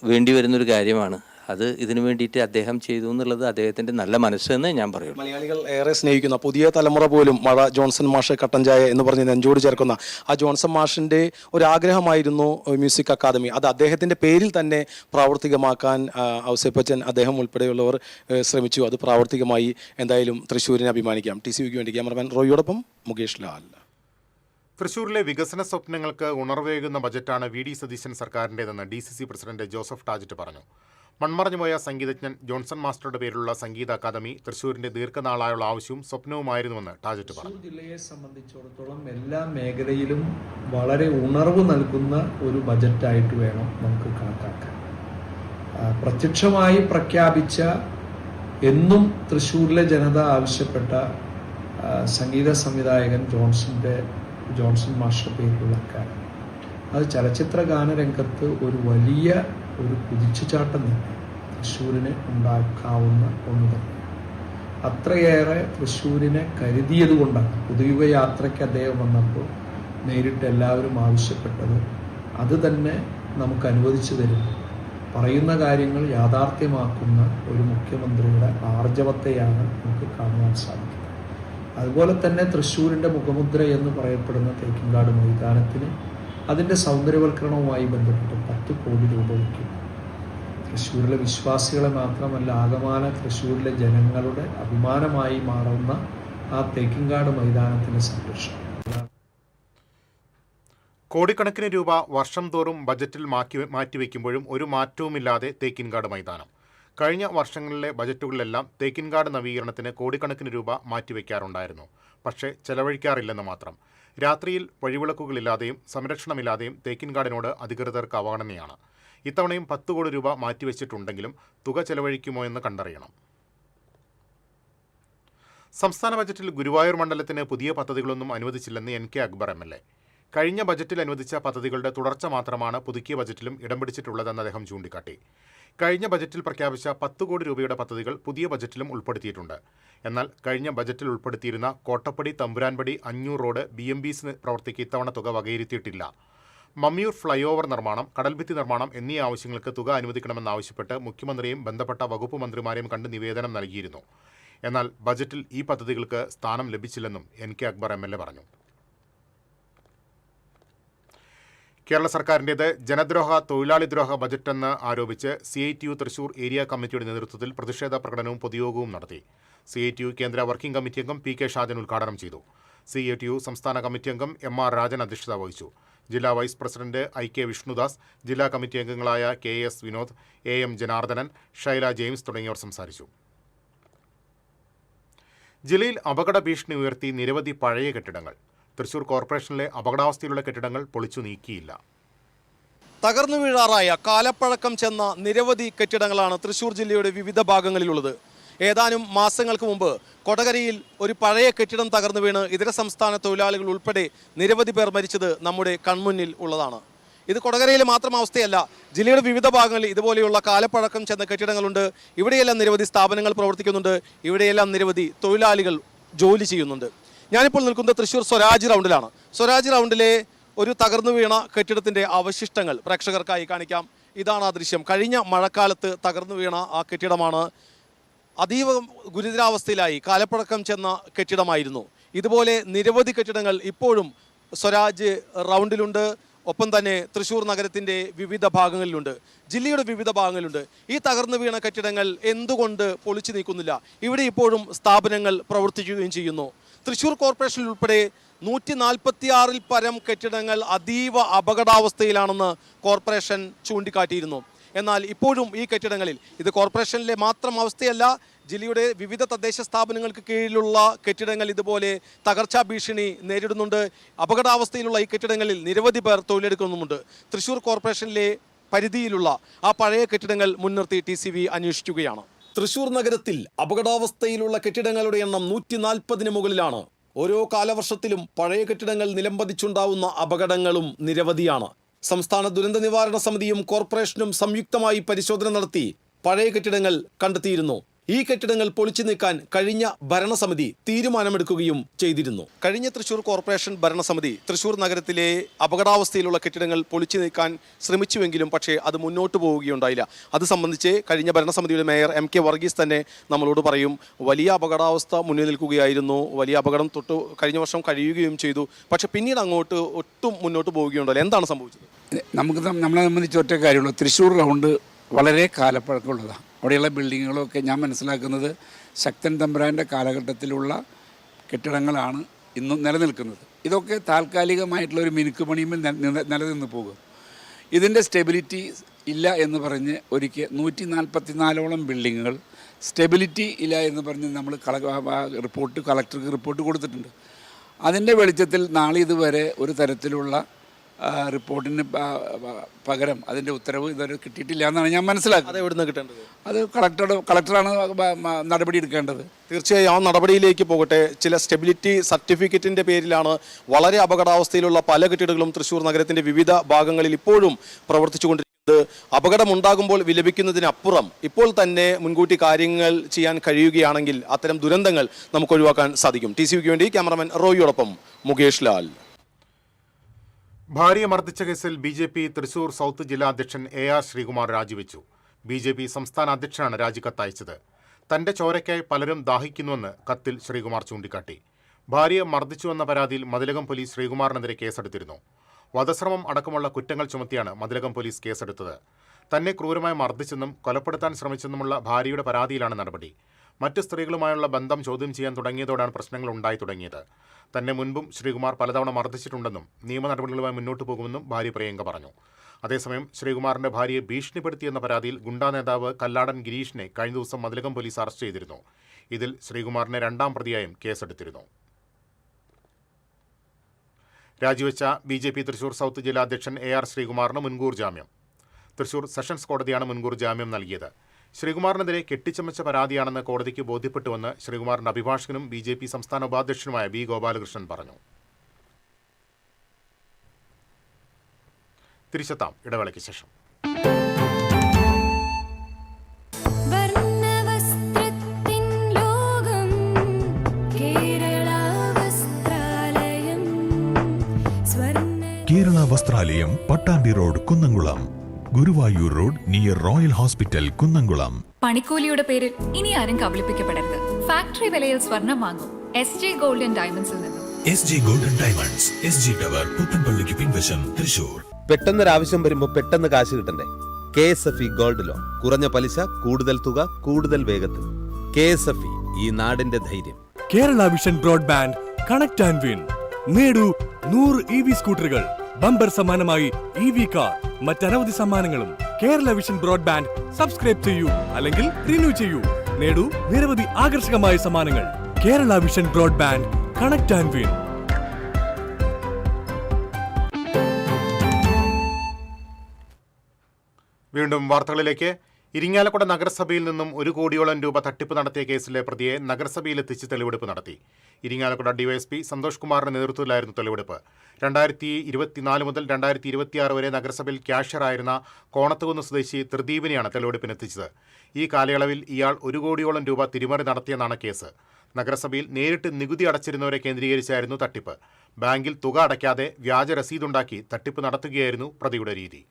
വേണ്ടി വരുന്നൊരു കാര്യമാണ്. അത് ഇതിനു വേണ്ടിയിട്ട് അദ്ദേഹം ചെയ്തു എന്നുള്ളത് അദ്ദേഹത്തിൻ്റെ നല്ല മനസ്സെന്ന് ഞാൻ പറയുള്ളൂ. മലയാളികൾ ഏറെ സ്നേഹിക്കുന്ന പുതിയ തലമുറ പോലും മഴ ജോൺസൺ മാഷ് കട്ടൻ ചായ എന്ന് പറഞ്ഞ് നെഞ്ചോട് ചേർക്കുന്ന ആ ജോൺസൺ മാഷിൻ്റെ ഒരാഗ്രഹമായിരുന്നു മ്യൂസിക് അക്കാദമി. അത് അദ്ദേഹത്തിൻ്റെ പേരിൽ തന്നെ പ്രാവർത്തികമാക്കാൻ ഔസേപ്പച്ചൻ, അദ്ദേഹം ഉൾപ്പെടെയുള്ളവർ ശ്രമിച്ചു. അത് പ്രാവർത്തികമായി. എന്തായാലും തൃശ്ശൂരിനെ അഭിമാനിക്കാം. TCVക്ക് വേണ്ടി ക്യാമറമാൻ റോയിയോടൊപ്പം മുകേഷ് ലാൽ. തൃശൂരിലെ വികസന സ്വപ്നങ്ങൾക്ക് ഉണർവേകുന്ന ബജറ്റാണ് VD സതീശൻ സർക്കാരിൻ്റെതെന്ന് DCC പ്രസിഡന്റ് ജോസഫ് ടാജറ്റ് പറഞ്ഞു. മൺമറഞ്ഞുപോയ സംഗീതജ്ഞൻ ജോൺസൺ മാസ്റ്ററുടെ പേരിലുള്ള സംഗീത അക്കാദമി തൃശൂരിന്റെ ദീർഘനാളായുള്ള ആവശ്യവും സ്വപ്നവുമായിരുന്നുവെന്ന് ടാജറ്റ് പറഞ്ഞു. ജില്ലയെ സംബന്ധിച്ചിടത്തോളം എല്ലാ മേഖലയിലും വളരെ ഉണർവ് നൽകുന്ന ഒരു ബജറ്റായിട്ട് വേണം നമുക്ക് കണക്കാക്കാൻ. പ്രത്യക്ഷമായി പ്രഖ്യാപിച്ച, എന്നും തൃശ്ശൂരിലെ ജനത ആവശ്യപ്പെട്ട സംഗീത സംവിധായകൻ ജോൺസൺ മാസ്റ്റർ പേരിലുള്ള അക്കാദമി, അത് ചലച്ചിത്ര ഗാനരംഗത്ത് ഒരു വലിയ കുതിച്ചുചാട്ടം തന്നെ തൃശ്ശൂരിന് ഉണ്ടാക്കാവുന്ന ഒന്ന് തന്നെയാണ്. അത്രയേറെ തൃശ്ശൂരിനെ കരുതിയത് കൊണ്ടാണ് പുതുയുഗ യാത്രയ്ക്ക് അദ്ദേഹം വന്നപ്പോൾ നേരിട്ട് എല്ലാവരും ആവശ്യപ്പെട്ടത് അത് തന്നെ നമുക്ക് അനുവദിച്ചു തരുന്നു. പറയുന്ന കാര്യങ്ങൾ യാഥാർത്ഥ്യമാക്കുന്ന ഒരു മുഖ്യമന്ത്രിയുടെ ആർജവത്തെയാണ് നമുക്ക് കാണുവാൻ സാധിക്കുന്നത്. അതുപോലെ തന്നെ തൃശ്ശൂരിൻ്റെ മുഖമുദ്ര എന്ന് പറയപ്പെടുന്ന തേക്കിൻകാട് മൈതാനത്തിന് അതിൻ്റെ സൗന്ദര്യവൽക്കരണവുമായി ബന്ധപ്പെട്ട് 10 കോടി രൂപ വയ്ക്കും. തൃശ്ശൂരിലെ വിശ്വാസികളെ മാത്രമല്ല, ആകമാന തൃശ്ശൂരിലെ ജനങ്ങളുടെ അഭിമാനമായി മാറുന്ന ആ തേക്കിൻകാട് മൈതാനത്തിൻ്റെ സംരക്ഷണം. കോടിക്കണക്കിന് രൂപ വർഷം തോറും ബജറ്റിൽ മാറ്റിവെക്കുമ്പോഴും ഒരു മാറ്റവുമില്ലാതെ തേക്കിൻകാട് മൈതാനം. കഴിഞ്ഞ വർഷങ്ങളിലെ ബജറ്റുകളിലെല്ലാം തേക്കിൻകാട് നവീകരണത്തിന് കോടിക്കണക്കിന് രൂപ മാറ്റിവെക്കാറുണ്ടായിരുന്നു. പക്ഷേ ചെലവഴിക്കാറില്ലെന്ന് മാത്രം. രാത്രിയിൽ വഴിവിളക്കുകളില്ലാതെയും സംരക്ഷണമില്ലാതെയും തേക്കിൻകാടിനോട് അധികൃതർക്ക് അവഗണനയാണ്. ഇത്തവണയും 10 കോടി രൂപ മാറ്റിവെച്ചിട്ടുണ്ടെങ്കിലും തുക ചെലവഴിക്കുമോ എന്ന് കണ്ടറിയണം. സംസ്ഥാന ബജറ്റിൽ ഗുരുവായൂർ മണ്ഡലത്തിന് പുതിയ പദ്ധതികളൊന്നും അനുവദിച്ചില്ലെന്ന് NK അക്ബർ MLA. കഴിഞ്ഞ ബജറ്റിൽ അനുവദിച്ച പദ്ധതികളുടെ തുടർച്ച മാത്രമാണ് പുതുക്കിയ ബജറ്റിലും ഇടം പിടിച്ചിട്ടുള്ളതെന്ന് അദ്ദേഹം ചൂണ്ടിക്കാട്ടി. കഴിഞ്ഞ ബജറ്റിൽ പ്രഖ്യാപിച്ച 10 കോടി രൂപയുടെ പദ്ധതികൾ പുതിയ ബജറ്റിലും ഉൾപ്പെടുത്തിയിട്ടുണ്ട്. എന്നാൽ കഴിഞ്ഞ ബജറ്റിൽ ഉൾപ്പെടുത്തിയിരുന്ന കോട്ടപ്പടി തമ്പുരാൻപടി 500 റോഡ് BMBs പ്രവർത്തിക്ക് ഇത്തവണ തുക വകയിരുത്തിയിട്ടില്ല. മമ്മിയൂർ ഫ്ലൈ ഓവർ നിർമ്മാണം, കടൽഭിത്തി നിർമ്മാണം എന്നീ ആവശ്യങ്ങൾക്ക് തുക അനുവദിക്കണമെന്നാവശ്യപ്പെട്ട് മുഖ്യമന്ത്രിയും ബന്ധപ്പെട്ട വകുപ്പ് മന്ത്രിമാരെയും കണ്ട് നിവേദനം നൽകിയിരുന്നു. എന്നാൽ ബജറ്റിൽ ഈ പദ്ധതികൾക്ക് സ്ഥാനം ലഭിച്ചില്ലെന്നും NK അക്ബർ MLA പറഞ്ഞു. കേരള സർക്കാരിൻ്റേത് ജനദ്രോഹ തൊഴിലാളിദ്രോഹ ബജറ്റെന്ന് ആരോപിച്ച് CITU തൃശൂർ ഏരിയ കമ്മിറ്റിയുടെ നേതൃത്വത്തിൽ പ്രതിഷേധ പ്രകടനവും പൊതുയോഗവും നടത്തി. CITU കേന്ദ്ര വർക്കിംഗ് കമ്മിറ്റി അംഗം PK ഷാജൻ ഉദ്ഘാടനം ചെയ്തു. CITU സംസ്ഥാന കമ്മിറ്റി അംഗം MR രാജൻ അധ്യക്ഷത വഹിച്ചു. ജില്ലാ വൈസ് പ്രസിഡന്റ് IK വിഷ്ണുദാസ്, ജില്ലാ കമ്മിറ്റി അംഗങ്ങളായ KS Vinod, AM Janardhanan, Shaila James തുടങ്ങിയവർ സംസാരിച്ചു. ജില്ലയിൽ അപകട ഭീഷണി ഉയർത്തി നിരവധി പഴയ കെട്ടിടങ്ങൾ. തൃശൂർ കോർപ്പറേഷനിലെ അപകടാവസ്ഥയിലുള്ള കെട്ടിടങ്ങൾ പൊളിച്ചു നീക്കിയില്ല. തകർന്നു വീഴാറായ കാലപ്പഴക്കം ചെന്ന നിരവധി കെട്ടിടങ്ങളാണ് തൃശൂർ ജില്ലയുടെ വിവിധ ഭാഗങ്ങളിലുള്ളത്. ഏതാനും മാസങ്ങൾക്ക് മുമ്പ് കൊടകരയിൽ ഒരു പഴയ കെട്ടിടം തകർന്നു വീണ് ഇതര സംസ്ഥാന തൊഴിലാളികൾ ഉൾപ്പെടെ നിരവധി പേർ മരിച്ചത് നമ്മുടെ കൺമുന്നിൽ ഉള്ളതാണ്. ഇത് കൊടകരയിലെ മാത്രം അവസ്ഥയല്ല, ജില്ലയുടെ വിവിധ ഭാഗങ്ങളിൽ ഇതുപോലെയുള്ള കാലപ്പഴക്കം ചെന്ന കെട്ടിടങ്ങളുണ്ട്. ഇവിടെയെല്ലാം നിരവധി സ്ഥാപനങ്ങൾ പ്രവർത്തിക്കുന്നുണ്ട്. ഇവിടെയെല്ലാം നിരവധി തൊഴിലാളികൾ ജോലി ചെയ്യുന്നുണ്ട്. ഞാനിപ്പോൾ നിൽക്കുന്നത് തൃശ്ശൂർ സ്വരാജ് റൗണ്ടിലാണ്. സ്വരാജ് റൗണ്ടിലെ ഒരു തകർന്നു വീണ കെട്ടിടത്തിൻ്റെ അവശിഷ്ടങ്ങൾ പ്രേക്ഷകർക്കായി കാണിക്കാം. ഇതാണ് ആ ദൃശ്യം. കഴിഞ്ഞ മഴക്കാലത്ത് തകർന്നു വീണ ആ കെട്ടിടമാണ്. അതീവ ഗുരുതരാവസ്ഥയിലായി കാലപ്പഴക്കം ചെന്ന കെട്ടിടമായിരുന്നു. ഇതുപോലെ നിരവധി കെട്ടിടങ്ങൾ ഇപ്പോഴും സ്വരാജ് റൗണ്ടിലുണ്ട്. ഒപ്പം തന്നെ തൃശ്ശൂർ നഗരത്തിൻ്റെ വിവിധ ഭാഗങ്ങളിലുണ്ട്, ജില്ലയുടെ വിവിധ ഭാഗങ്ങളിലുണ്ട്. ഈ തകർന്നു വീണ കെട്ടിടങ്ങൾ എന്തുകൊണ്ട് പൊളിച്ചു നീക്കുന്നില്ല? ഇവിടെ ഇപ്പോഴും സ്ഥാപനങ്ങൾ പ്രവർത്തിക്കുകയും ചെയ്യുന്നു. തൃശ്ശൂർ കോർപ്പറേഷനിൽ ഉൾപ്പെടെ 146 പരം കെട്ടിടങ്ങൾ അതീവ അപകടാവസ്ഥയിലാണെന്ന് കോർപ്പറേഷൻ ചൂണ്ടിക്കാട്ടിയിരുന്നു. എന്നാൽ ഇപ്പോഴും ഈ കെട്ടിടങ്ങളിൽ, ഇത് കോർപ്പറേഷനിലെ മാത്രം അവസ്ഥയല്ല, ജില്ലയുടെ വിവിധ തദ്ദേശ സ്ഥാപനങ്ങൾക്ക് കീഴിലുള്ള കെട്ടിടങ്ങൾ ഇതുപോലെ തകർച്ചാ ഭീഷണി നേരിടുന്നുണ്ട്. അപകടാവസ്ഥയിലുള്ള ഈ കെട്ടിടങ്ങളിൽ നിരവധി പേർ തൊഴിലെടുക്കുന്നുമുണ്ട്. തൃശ്ശൂർ കോർപ്പറേഷനിലെ പരിധിയിലുള്ള ആ പഴയ കെട്ടിടങ്ങൾ മുൻനിർത്തി TCV അന്വേഷിക്കുകയാണ്. തൃശ്ശൂർ നഗരത്തിൽ അപകടാവസ്ഥയിലുള്ള കെട്ടിടങ്ങളുടെ എണ്ണം 140 മുകളിലാണ്. ഓരോ കാലവർഷത്തിലും പഴയ കെട്ടിടങ്ങൾ നിലംപതിച്ചുണ്ടാവുന്ന അപകടങ്ങളും നിരവധിയാണ്. സംസ്ഥാന ദുരന്ത നിവാരണ സമിതിയും കോർപ്പറേഷനും സംയുക്തമായി പരിശോധന നടത്തി പഴയ കെട്ടിടങ്ങൾ കണ്ടെത്തിയിരുന്നു. ഈ കെട്ടിടങ്ങൾ പൊളിച്ചു നീക്കാൻ കഴിഞ്ഞ ഭരണസമിതി തീരുമാനമെടുക്കുകയും ചെയ്തിരുന്നു. കഴിഞ്ഞ തൃശ്ശൂർ കോർപ്പറേഷൻ ഭരണസമിതി തൃശ്ശൂർ നഗരത്തിലെ അപകടാവസ്ഥയിലുള്ള കെട്ടിടങ്ങൾ പൊളിച്ചു നീക്കാൻ ശ്രമിച്ചുവെങ്കിലും പക്ഷേ അത് മുന്നോട്ട് പോവുകയുണ്ടായില്ല. അത് സംബന്ധിച്ച് കഴിഞ്ഞ ഭരണസമിതിയുടെ മേയർ MK വർഗീസ് തന്നെ നമ്മളോട് പറയും. വലിയ അപകടാവസ്ഥ മുന്നിൽ നിൽക്കുകയായിരുന്നു. വലിയ അപകടം കഴിഞ്ഞ വർഷം കഴിയുകയും ചെയ്തു. പക്ഷേ പിന്നീട് അങ്ങോട്ട് ഒട്ടും മുന്നോട്ട് പോവുകയുണ്ടായില്ല. എന്താണ് സംഭവിച്ചത്? നമ്മളെ സംബന്ധിച്ച് ഒറ്റ കാര്യമുള്ളൂ. തൃശ്ശൂർ റൗണ്ട് വളരെ കാലപ്പഴക്കമുള്ളതാണ്. അവിടെയുള്ള ബിൽഡിങ്ങുകളൊക്കെ ഞാൻ മനസ്സിലാക്കുന്നത് ശക്തൻ തമ്പുരാൻ്റെ കാലഘട്ടത്തിലുള്ള കെട്ടിടങ്ങളാണ് ഇന്നും നിലനിൽക്കുന്നത്. ഇതൊക്കെ താൽക്കാലികമായിട്ടുള്ള ഒരു മിനുക്ക് പണിയുമ്പോൾ നിലനിന്ന് പോകും. ഇതിൻ്റെ സ്റ്റെബിലിറ്റി ഇല്ല എന്ന് പറഞ്ഞ് ഒരിക്കൽ 144ഓളം ബിൽഡിങ്ങുകൾ സ്റ്റെബിലിറ്റി ഇല്ല എന്ന് പറഞ്ഞ് നമ്മൾ കളക്ടർക്ക് റിപ്പോർട്ട് കൊടുത്തിട്ടുണ്ട്. അതിൻ്റെ വെളിച്ചത്തിൽ നാളെ ഇതുവരെ ഒരു തരത്തിലുള്ള റിപ്പോർട്ടിന് പകരം അതിൻ്റെ ഉത്തരവ് ഇതുവരെ കിട്ടിയിട്ടില്ല എന്നാണ് ഞാൻ മനസ്സിലാക്കുന്നത്. എവിടുന്ന് കിട്ടേണ്ടത്? അത് കളക്ടറാണ് നടപടി എടുക്കേണ്ടത്. തീർച്ചയായും ആ നടപടിയിലേക്ക് പോകട്ടെ. ചില സ്റ്റെബിലിറ്റി സർട്ടിഫിക്കറ്റിൻ്റെ പേരിലാണ് വളരെ അപകടാവസ്ഥയിലുള്ള പല കെട്ടിടങ്ങളും തൃശ്ശൂർ നഗരത്തിൻ്റെ വിവിധ ഭാഗങ്ങളിൽ ഇപ്പോഴും പ്രവർത്തിച്ചുകൊണ്ടിരിക്കുന്നത്. അപകടമുണ്ടാകുമ്പോൾ വിലപിക്കുന്നതിനപ്പുറം ഇപ്പോൾ തന്നെ മുൻകൂട്ടി കാര്യങ്ങൾ ചെയ്യാൻ കഴിയുകയാണെങ്കിൽ അത്തരം ദുരന്തങ്ങൾ നമുക്ക് ഒഴിവാക്കാൻ സാധിക്കും. TCVക്ക് വേണ്ടി ക്യാമറമാൻ റോയിയോടൊപ്പം മുകേഷ് ലാൽ. ഭാര്യയെ മർദ്ദിച്ച കേസിൽ BJP തൃശൂർ സൗത്ത് ജില്ലാ അധ്യക്ഷൻ AR ശ്രീകുമാർ രാജിവെച്ചു. BJP സംസ്ഥാന അധ്യക്ഷനാണ് രാജിക്കത്തയച്ചത്. തന്റെ ചോരയ്ക്കായി പലരും ദാഹിക്കുന്നുവെന്ന് കത്തിൽ ശ്രീകുമാർ ചൂണ്ടിക്കാട്ടി. ഭാര്യയെ മർദ്ദിച്ചുവെന്ന പരാതിയിൽ മതിലകം പോലീസ് ശ്രീകുമാറിനെതിരെ കേസെടുത്തിരുന്നു. വധശ്രമം അടക്കമുള്ള കുറ്റങ്ങൾ ചുമത്തിയാണ് മതിലകം പോലീസ് കേസെടുത്തത്. തന്നെ ക്രൂരമായി മർദ്ദിച്ചെന്നും കൊലപ്പെടുത്താൻ ശ്രമിച്ചെന്നുമുള്ള ഭാര്യയുടെ പരാതിയിലാണ് നടപടി. മറ്റ് സ്ത്രീകളുമായുള്ള ബന്ധം ചോദ്യം ചെയ്യാൻ തുടങ്ങിയതോടെയാണ് പ്രശ്നങ്ങൾ ഉണ്ടായി തുടങ്ങിയത്. തന്നെ മുൻപും ശ്രീകുമാർ പലതവണ മർദ്ദിച്ചിട്ടുണ്ടെന്നും നിയമ നടപടികളുമായി മുന്നോട്ട് പോകുമെന്നും ഭാര്യ പ്രിയങ്ക പറഞ്ഞു. അതേസമയം ശ്രീകുമാറിന്റെ ഭാര്യയെ ഭീഷണിപ്പെടുത്തിയെന്ന പരാതിയിൽ ഗുണ്ടാ നേതാവ് കല്ലാടൻ ഗിരീഷിനെ കഴിഞ്ഞ ദിവസം മതിലകം പോലീസ് അറസ്റ്റ് ചെയ്തിരുന്നു. ഇതിൽ ശ്രീകുമാറിനെ 2ാം പ്രതിയായും കേസെടുത്തിരുന്നു. രാജിവെച്ച BJP തൃശൂർ സൗത്ത് ജില്ലാ അധ്യക്ഷൻ AR ശ്രീകുമാറിന് മുൻകൂർ ജാമ്യം. തൃശൂർ സെഷൻസ് കോടതിയാണ് മുൻകൂർ ജാമ്യം നൽകിയത്. ശ്രീകുമാറിനെതിരെ കെട്ടിച്ചമച്ച പരാതിയാണെന്ന് കോടതിക്ക് ബോധ്യപ്പെട്ടുവെന്ന് ശ്രീകുമാറിന്റെ അഭിഭാഷകനും BJP സംസ്ഥാന ഉപാധ്യക്ഷനുമായ B ഗോപാലകൃഷ്ണൻ പറഞ്ഞു. തിരിച്ചെത്താം ഇടവേളയ്ക്ക് ശേഷം. Kerala Vasthralayam, Pattambi road, Kunnamkulam. Guruvayur road near royal hospital, Kunnamkulam. പണിക്കൂലിയുടെ പേരിൽ ഇനി ആരും കബളിപ്പിക്കപ്പെടരുത്. ഫാക്ടറി വിലയിൽ സ്വർണം വാങ്ങും SJ ഗോൾഡ് ആൻഡ് ഡയമണ്ട്സിൽ നിന്നും. SJ gold and diamonds, SG tower, പുത്തൻപള്ളിക്ക് പിൻവശം, തൃശൂർ. പെട്ടെന്നൊരാവശ്യം വരുമ്പോൾ പെട്ടെന്ന് കാശ് കിട്ടണ്ടേ? KSFE gold loan. കുറഞ്ഞ പലിശ, കൂടുതൽ തുക, കൂടുതൽ വേഗത്തിൽ. KSFE, ഈ നാടിന്റെ ധൈര്യം. Kerala vision broadband connect and win. നേടൂ 100 EV സ്കൂട്ടറുകൾ, ബമ്പർ സമ്മാനമായി EV കാർ, മറ്റനവധി സമ്മാനങ്ങളും. കേരള വിഷൻ ബ്രോഡ്ബാൻഡ് സബ്സ്ക്രൈബ് ചെയ്യൂ, അല്ലെങ്കിൽ റിന്യൂ ചെയ്യൂ. നേടൂ നിരവധി ആകർഷകമായ സമ്മാനങ്ങൾ. Kerala vision broadband connect and win. വീണ്ടും വാർത്തകളിലേക്ക്. ഇരിങ്ങാലക്കുട നഗരസഭയിൽ നിന്നും 1 കോടിയോളം രൂപ തട്ടിപ്പ് നടത്തിയ കേസിലെ പ്രതിയെ നഗരസഭയിൽ എത്തിച്ച് തെളിവെടുപ്പ് നടത്തി. ഇരിങ്ങാലക്കുട ഡിവൈഎസ്പി സന്തോഷ് കുമാറിന്റെ നേതൃത്വത്തിലായിരുന്നു തെളിവെടുപ്പ്. 2024 മുതൽ 2026 വരെ നഗരസഭയിൽ ക്യാഷ്യറായിരുന്ന കോണത്തുകുന്ന് സ്വദേശി ത്രിദീപിനെയാണ് തെളിവെടുപ്പിനെത്തിച്ചത്. ഈ കാലയളവിൽ ഇയാൾ 1 കോടിയോളം രൂപ തിരിമറി നടത്തിയെന്നാണ് കേസ്. നഗരസഭയിൽ നേരിട്ട് നികുതി അടച്ചിരുന്നവരെ കേന്ദ്രീകരിച്ചായിരുന്നു തട്ടിപ്പ്. ബാങ്കിൽ തുക അടയ്ക്കാതെ വ്യാജ രസീതുണ്ടാക്കി തട്ടിപ്പ് നടത്തുകയായിരുന്നു പ്രതിയുടെ രീതി.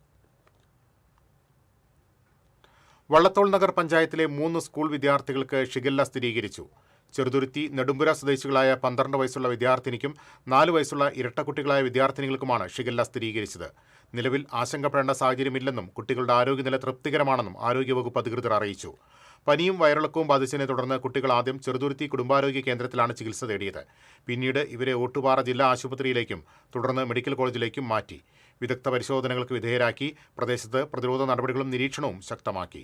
വള്ളത്തോൾ നഗർ പഞ്ചായത്തിലെ 3 സ്കൂൾ വിദ്യാർത്ഥികൾക്ക് ഷിഗല്ല സ്ഥിരീകരിച്ചു. ചെറുതുരുത്തി നെടുമ്പുര സ്വദേശികളായ 12 വയസ്സുള്ള വിദ്യാർത്ഥിനിക്കും 4 വയസ്സുള്ള ഇരട്ടക്കുട്ടികളായ വിദ്യാർത്ഥിനികൾക്കുമാണ് ഷിഗല്ല സ്ഥിരീകരിച്ചത്. നിലവിൽ ആശങ്കപ്പെടേണ്ട സാഹചര്യമില്ലെന്നും കുട്ടികളുടെ ആരോഗ്യനില തൃപ്തികരമാണെന്നും ആരോഗ്യവകുപ്പ് അധികൃതർ അറിയിച്ചു. പനിയും വയറിളക്കവും ബാധിച്ചതിനെ തുടർന്ന് കുട്ടികൾ ആദ്യം ചെറുതുരുത്തി കുടുംബാരോഗ്യ കേന്ദ്രത്തിലാണ് ചികിത്സ തേടിയത്. പിന്നീട് ഇവരെ ഓട്ടുപാറ ജില്ലാ ആശുപത്രിയിലേക്കും തുടർന്ന് മെഡിക്കൽ കോളേജിലേക്കും മാറ്റി. വിദഗ്ധ പരിശോധനകൾക്ക് വിധേയരാക്കി. പ്രദേശത്ത് പ്രതിരോധ നടപടികളും നിരീക്ഷണവും ശക്തമാക്കി.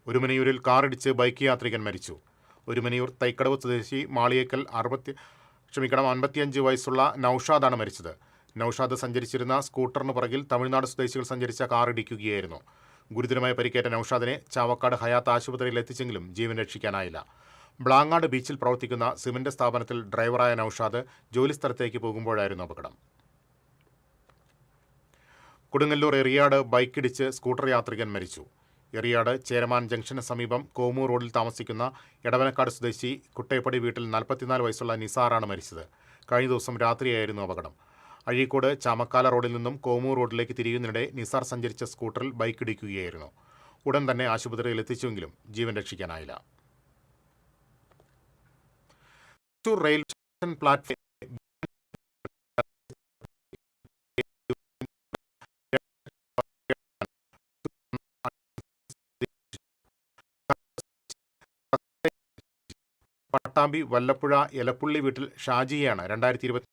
ഒരുമനയൂരിൽ കാറിടിച്ച് ബൈക്ക് യാത്രികൻ മരിച്ചു. ഒരുമനയൂർ തൈക്കടവ് സ്വദേശി മാളിയേക്കൽ 55 വയസ്സുള്ള നൌഷാദാണ് മരിച്ചത്. നൌഷാദ് സഞ്ചരിച്ചിരുന്ന സ്കൂട്ടറിന് പുറകിൽ തമിഴ്നാട് സ്വദേശികൾ സഞ്ചരിച്ച കാർ ഇടിക്കുകയായിരുന്നു. ഗുരുതരമായി പരിക്കേറ്റ നൌഷാദിനെ ചാവക്കാട് ഹയാത്ത് ആശുപത്രിയിൽ എത്തിച്ചെങ്കിലും ജീവൻ രക്ഷിക്കാനായില്ല. ബ്ലാങ്ങാട് ബീച്ചിൽ പ്രവർത്തിക്കുന്ന സിമന്റ് സ്ഥാപനത്തിൽ ഡ്രൈവറായ നൌഷാദ് ജോലിസ്ഥലത്തേക്ക് പോകുമ്പോഴായിരുന്നു അപകടം. കൊടുങ്ങല്ലൂർ എറിയാട് ബൈക്കിടിച്ച് സ്കൂട്ടർ യാത്രികൻ മരിച്ചു. എറിയാട് ചേരമാൻ ജംഗ്ഷന് സമീപം കോമൂർ റോഡിൽ താമസിക്കുന്ന എടവനക്കാട് സ്വദേശി കുട്ടേപ്പടി വീട്ടിൽ 44 വയസ്സുള്ള നിസാറാണ് മരിച്ചത്. കഴിഞ്ഞ ദിവസം രാത്രിയായിരുന്നു അപകടം. അഴീക്കോട് ചാമക്കാല റോഡിൽ നിന്നും കോമൂർ റോഡിലേക്ക് തിരിയുന്നതിനിടെ നിസാർ സഞ്ചരിച്ച സ്കൂട്ടറിൽ ബൈക്കിടിക്കുകയായിരുന്നു. ഉടൻ തന്നെ ആശുപത്രിയിൽ എത്തിച്ചുവെങ്കിലും ജീവൻ രക്ഷിക്കാനായില്ല. Rail station platform Pattambi Vallappuzha Elappully വീട്ടിൽ ഷാജിയെയാണ് 2020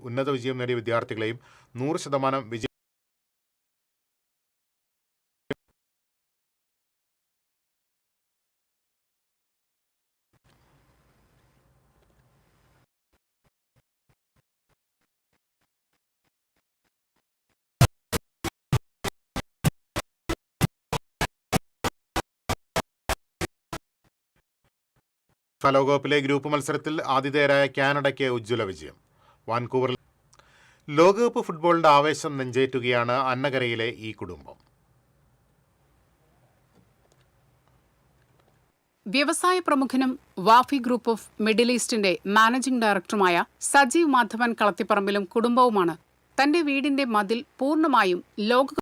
ഉന്നത വിജയം നേടിയ വിദ്യാർത്ഥികളെയും 100% വിജയം ലോകകപ്പിലെ ഗ്രൂപ്പ് മത്സരത്തിൽ ആതിഥേയരായ കാനഡയ്ക്ക് ഉജ്ജ്വല വിജയം. വാൻകൂവറിൽ ലോകകപ്പ് ഫുട്ബോളിന്റെ ആവേശം നെഞ്ചേറ്റുകയാണ് അന്നകരയിലെ ഈ കുടുംബം. വ്യവസായ പ്രമുഖനും വാഫി ഗ്രൂപ്പ് ഓഫ് മിഡിൽ ഈസ്റ്റിന്റെ മാനേജിംഗ് ഡയറക്ടറുമായ സജീവ് മാധവൻ കളത്തിപ്പറമ്പിലും കുടുംബവുമാണ് തന്റെ വീടിന്റെ മതിൽ പൂർണ്ണമായും ലോകകപ്പ്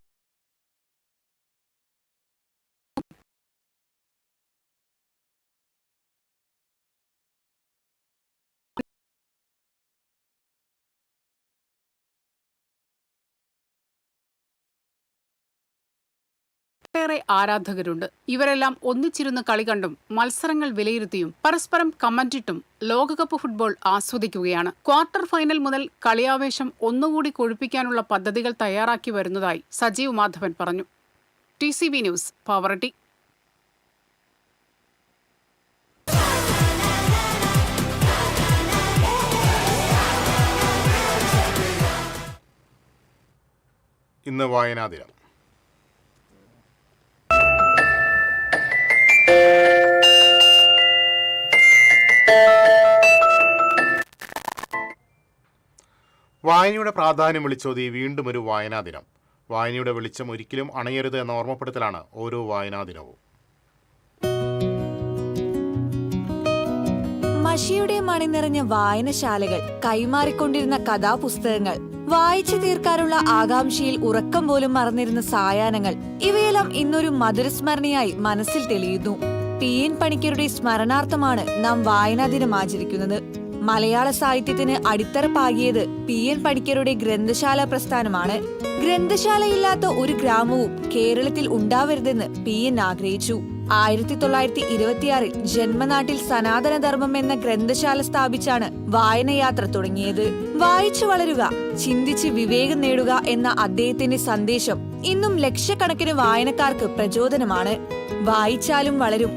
ഏറെ ആരാധകരുണ്ട്. ഇവരെല്ലാം ഒന്നിച്ചിരുന്ന് കളി കണ്ടും മത്സരങ്ങൾ വിലയിരുത്തിയും പരസ്പരം കമന്റിട്ടും ലോകകപ്പ് ഫുട്ബോൾ ആസ്വദിക്കുകയാണ്. ക്വാർട്ടർ ഫൈനൽ മുതൽ കളിയാവേശം ഒന്നുകൂടി കൊഴുപ്പിക്കാനുള്ള പദ്ധതികൾ തയ്യാറാക്കി വരുന്നതായി സജീവ് മാധവൻ പറഞ്ഞു. TCB news, Pavaratty. ഇന്ന് വായനാ ദിനം. വായനയുടെ പ്രാധാന്യം വിളിച്ചോതി വീണ്ടും ഒരു വായനാ ദിനം. വായനയുടെ വെളിച്ചം ഒരിക്കലും അണയരുത് എന്ന ഓർമ്മപ്പെടുത്തലാണ് ഓരോ വായനാ ദിനവും. മഷിയുടെ മണി നിറഞ്ഞ വായനശാലകൾ, കൈമാറിക്കൊണ്ടിരുന്ന കഥാപുസ്തകങ്ങൾ, വായിച്ചു തീർക്കാനുള്ള ആകാംക്ഷയിൽ ഉറക്കം പോലും മറന്നിരുന്ന സായാഹ്നങ്ങൾ, ഇവയെല്ലാം ഇന്നൊരു മധുരസ്മരണയായി മനസ്സിൽ തെളിയുന്നു. PN പണിക്കരുടെ സ്മരണാർത്ഥമാണ് നാം വായനാ ദിനം ആചരിക്കുന്നത്. മലയാള സാഹിത്യത്തിന് അടിത്തറ പാകിയത് PN പണിക്കരുടെ ഗ്രന്ഥശാല പ്രസ്ഥാനമാണ്. ഗ്രന്ഥശാലയില്ലാത്ത ഒരു ഗ്രാമവും കേരളത്തിൽ ഉണ്ടാവരുതെന്ന് PN ആഗ്രഹിച്ചു. 1926 ജന്മനാട്ടിൽ സനാതനധർമ്മം എന്ന ഗ്രന്ഥശാല സ്ഥാപിച്ചാണ് വായനയാത്ര തുടങ്ങിയത്. വായിച്ചു വളരുക, ചിന്തിച്ച് വിവേകം നേടുക എന്ന അദ്ദേഹത്തിന്റെ സന്ദേശം ഇന്നും ലക്ഷക്കണക്കിന് വായനക്കാർക്ക് പ്രചോദനമാണ്. വായിച്ചാലും വളരും,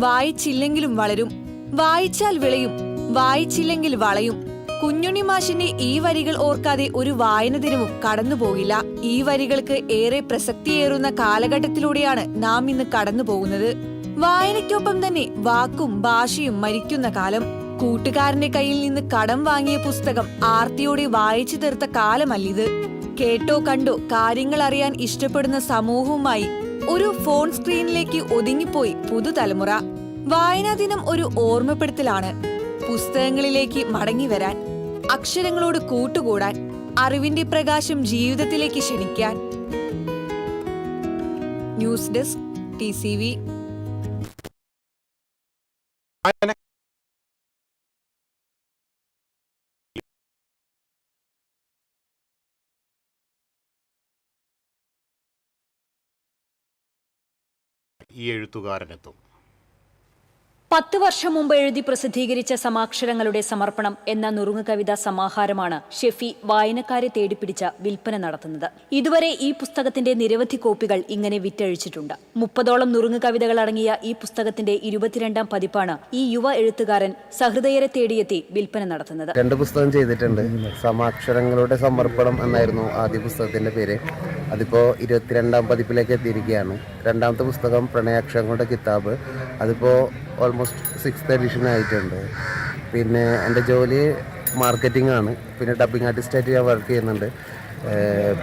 വായിച്ചില്ലെങ്കിലും വളരും, വായിച്ചാൽ വിളയും, വായിച്ചില്ലെങ്കിൽ വളയും. കുഞ്ഞുണ്ണി മാഷിന്റെ ഈ വരികൾ ഓർക്കാതെ ഒരു വായന ദിനവും കടന്നുപോകില്ല. ഈ വരികൾക്ക് ഏറെ പ്രസക്തിയേറുന്ന കാലഘട്ടത്തിലൂടെയാണ് നാം ഇന്ന് കടന്നു പോകുന്നത്. വായനയ്ക്കൊപ്പം തന്നെ വാക്കും ഭാഷയും മരിക്കുന്ന കാലം. കൂട്ടുകാരന്റെ കയ്യിൽ നിന്ന് കടം വാങ്ങിയ പുസ്തകം ആർത്തിയോടെ വായിച്ചു തീർത്ത കാലമല്ലിത്. കേട്ടോ കണ്ടോ കാര്യങ്ങൾ അറിയാൻ ഇഷ്ടപ്പെടുന്ന സമൂഹവുമായി ഒരു ഫോൺ സ്ക്രീനിലേക്ക് ഒതുങ്ങിപ്പോയി പുതുതലമുറ. വായനാ ദിനം ഒരു ഓർമ്മപ്പെടുത്തലാണ്. പുസ്തകങ്ങളിലേക്ക് മടങ്ങിവരാൻ, അക്ഷരങ്ങളോട് കൂട്ടുകൂടാൻ, അറിവിന്റെ പ്രകാശം ജീവിതത്തിലേക്ക് ക്ഷണിക്കാൻ. News desk TCV. ഈ എഴുത്തുകാരനെത്തും. 10 വർഷം മുമ്പ് എഴുതി പ്രസിദ്ധീകരിച്ച സമാക്ഷരങ്ങളുടെ സമർപ്പണം എന്ന നുറുങ്ങ് കവിതാ സമാഹാരമാണ് ഷെഫി വായനക്കാരെ തേടിപ്പിടിച്ച വിൽപ്പന നടത്തുന്നത്. ഇതുവരെ ഈ പുസ്തകത്തിന്റെ നിരവധി കോപ്പികൾ ഇങ്ങനെ വിറ്റഴിച്ചിട്ടുണ്ട്. 30ഓളം നുറുങ്ങ് കവിതകൾ അടങ്ങിയ ഈ പുസ്തകത്തിന്റെ 22ാം പതിപ്പാണ് ഈ യുവ എഴുത്തുകാരൻ സഹൃദയരെ തേടിയെത്തി വിൽപ്പന നടത്തുന്നത്. 2 പുസ്തകം ചെയ്തിട്ടുണ്ട്. സമാക്ഷരങ്ങളുടെ സമർപ്പണം എന്നായിരുന്നു ആദ്യ പുസ്തകത്തിന്റെ പേര്. അതിപ്പോ 22ാം പതിപ്പിലേക്ക് എത്തിയിരിക്കുകയാണ്. 2ാമത്തെ പുസ്തകം പ്രണയാക്ഷരങ്ങളുടെ കിതാബ്, അതിപ്പോ ഓൾമോസ്റ്റ് 6th എഡിഷൻ ആയിട്ടുണ്ട്. പിന്നെ എൻ്റെ ജോലി മാർക്കറ്റിംഗ് ആണ്. പിന്നെ ഡബ്ബിംഗ് ആർട്ടിസ്റ്റായിട്ട് ഞാൻ വർക്ക് ചെയ്യുന്നുണ്ട്.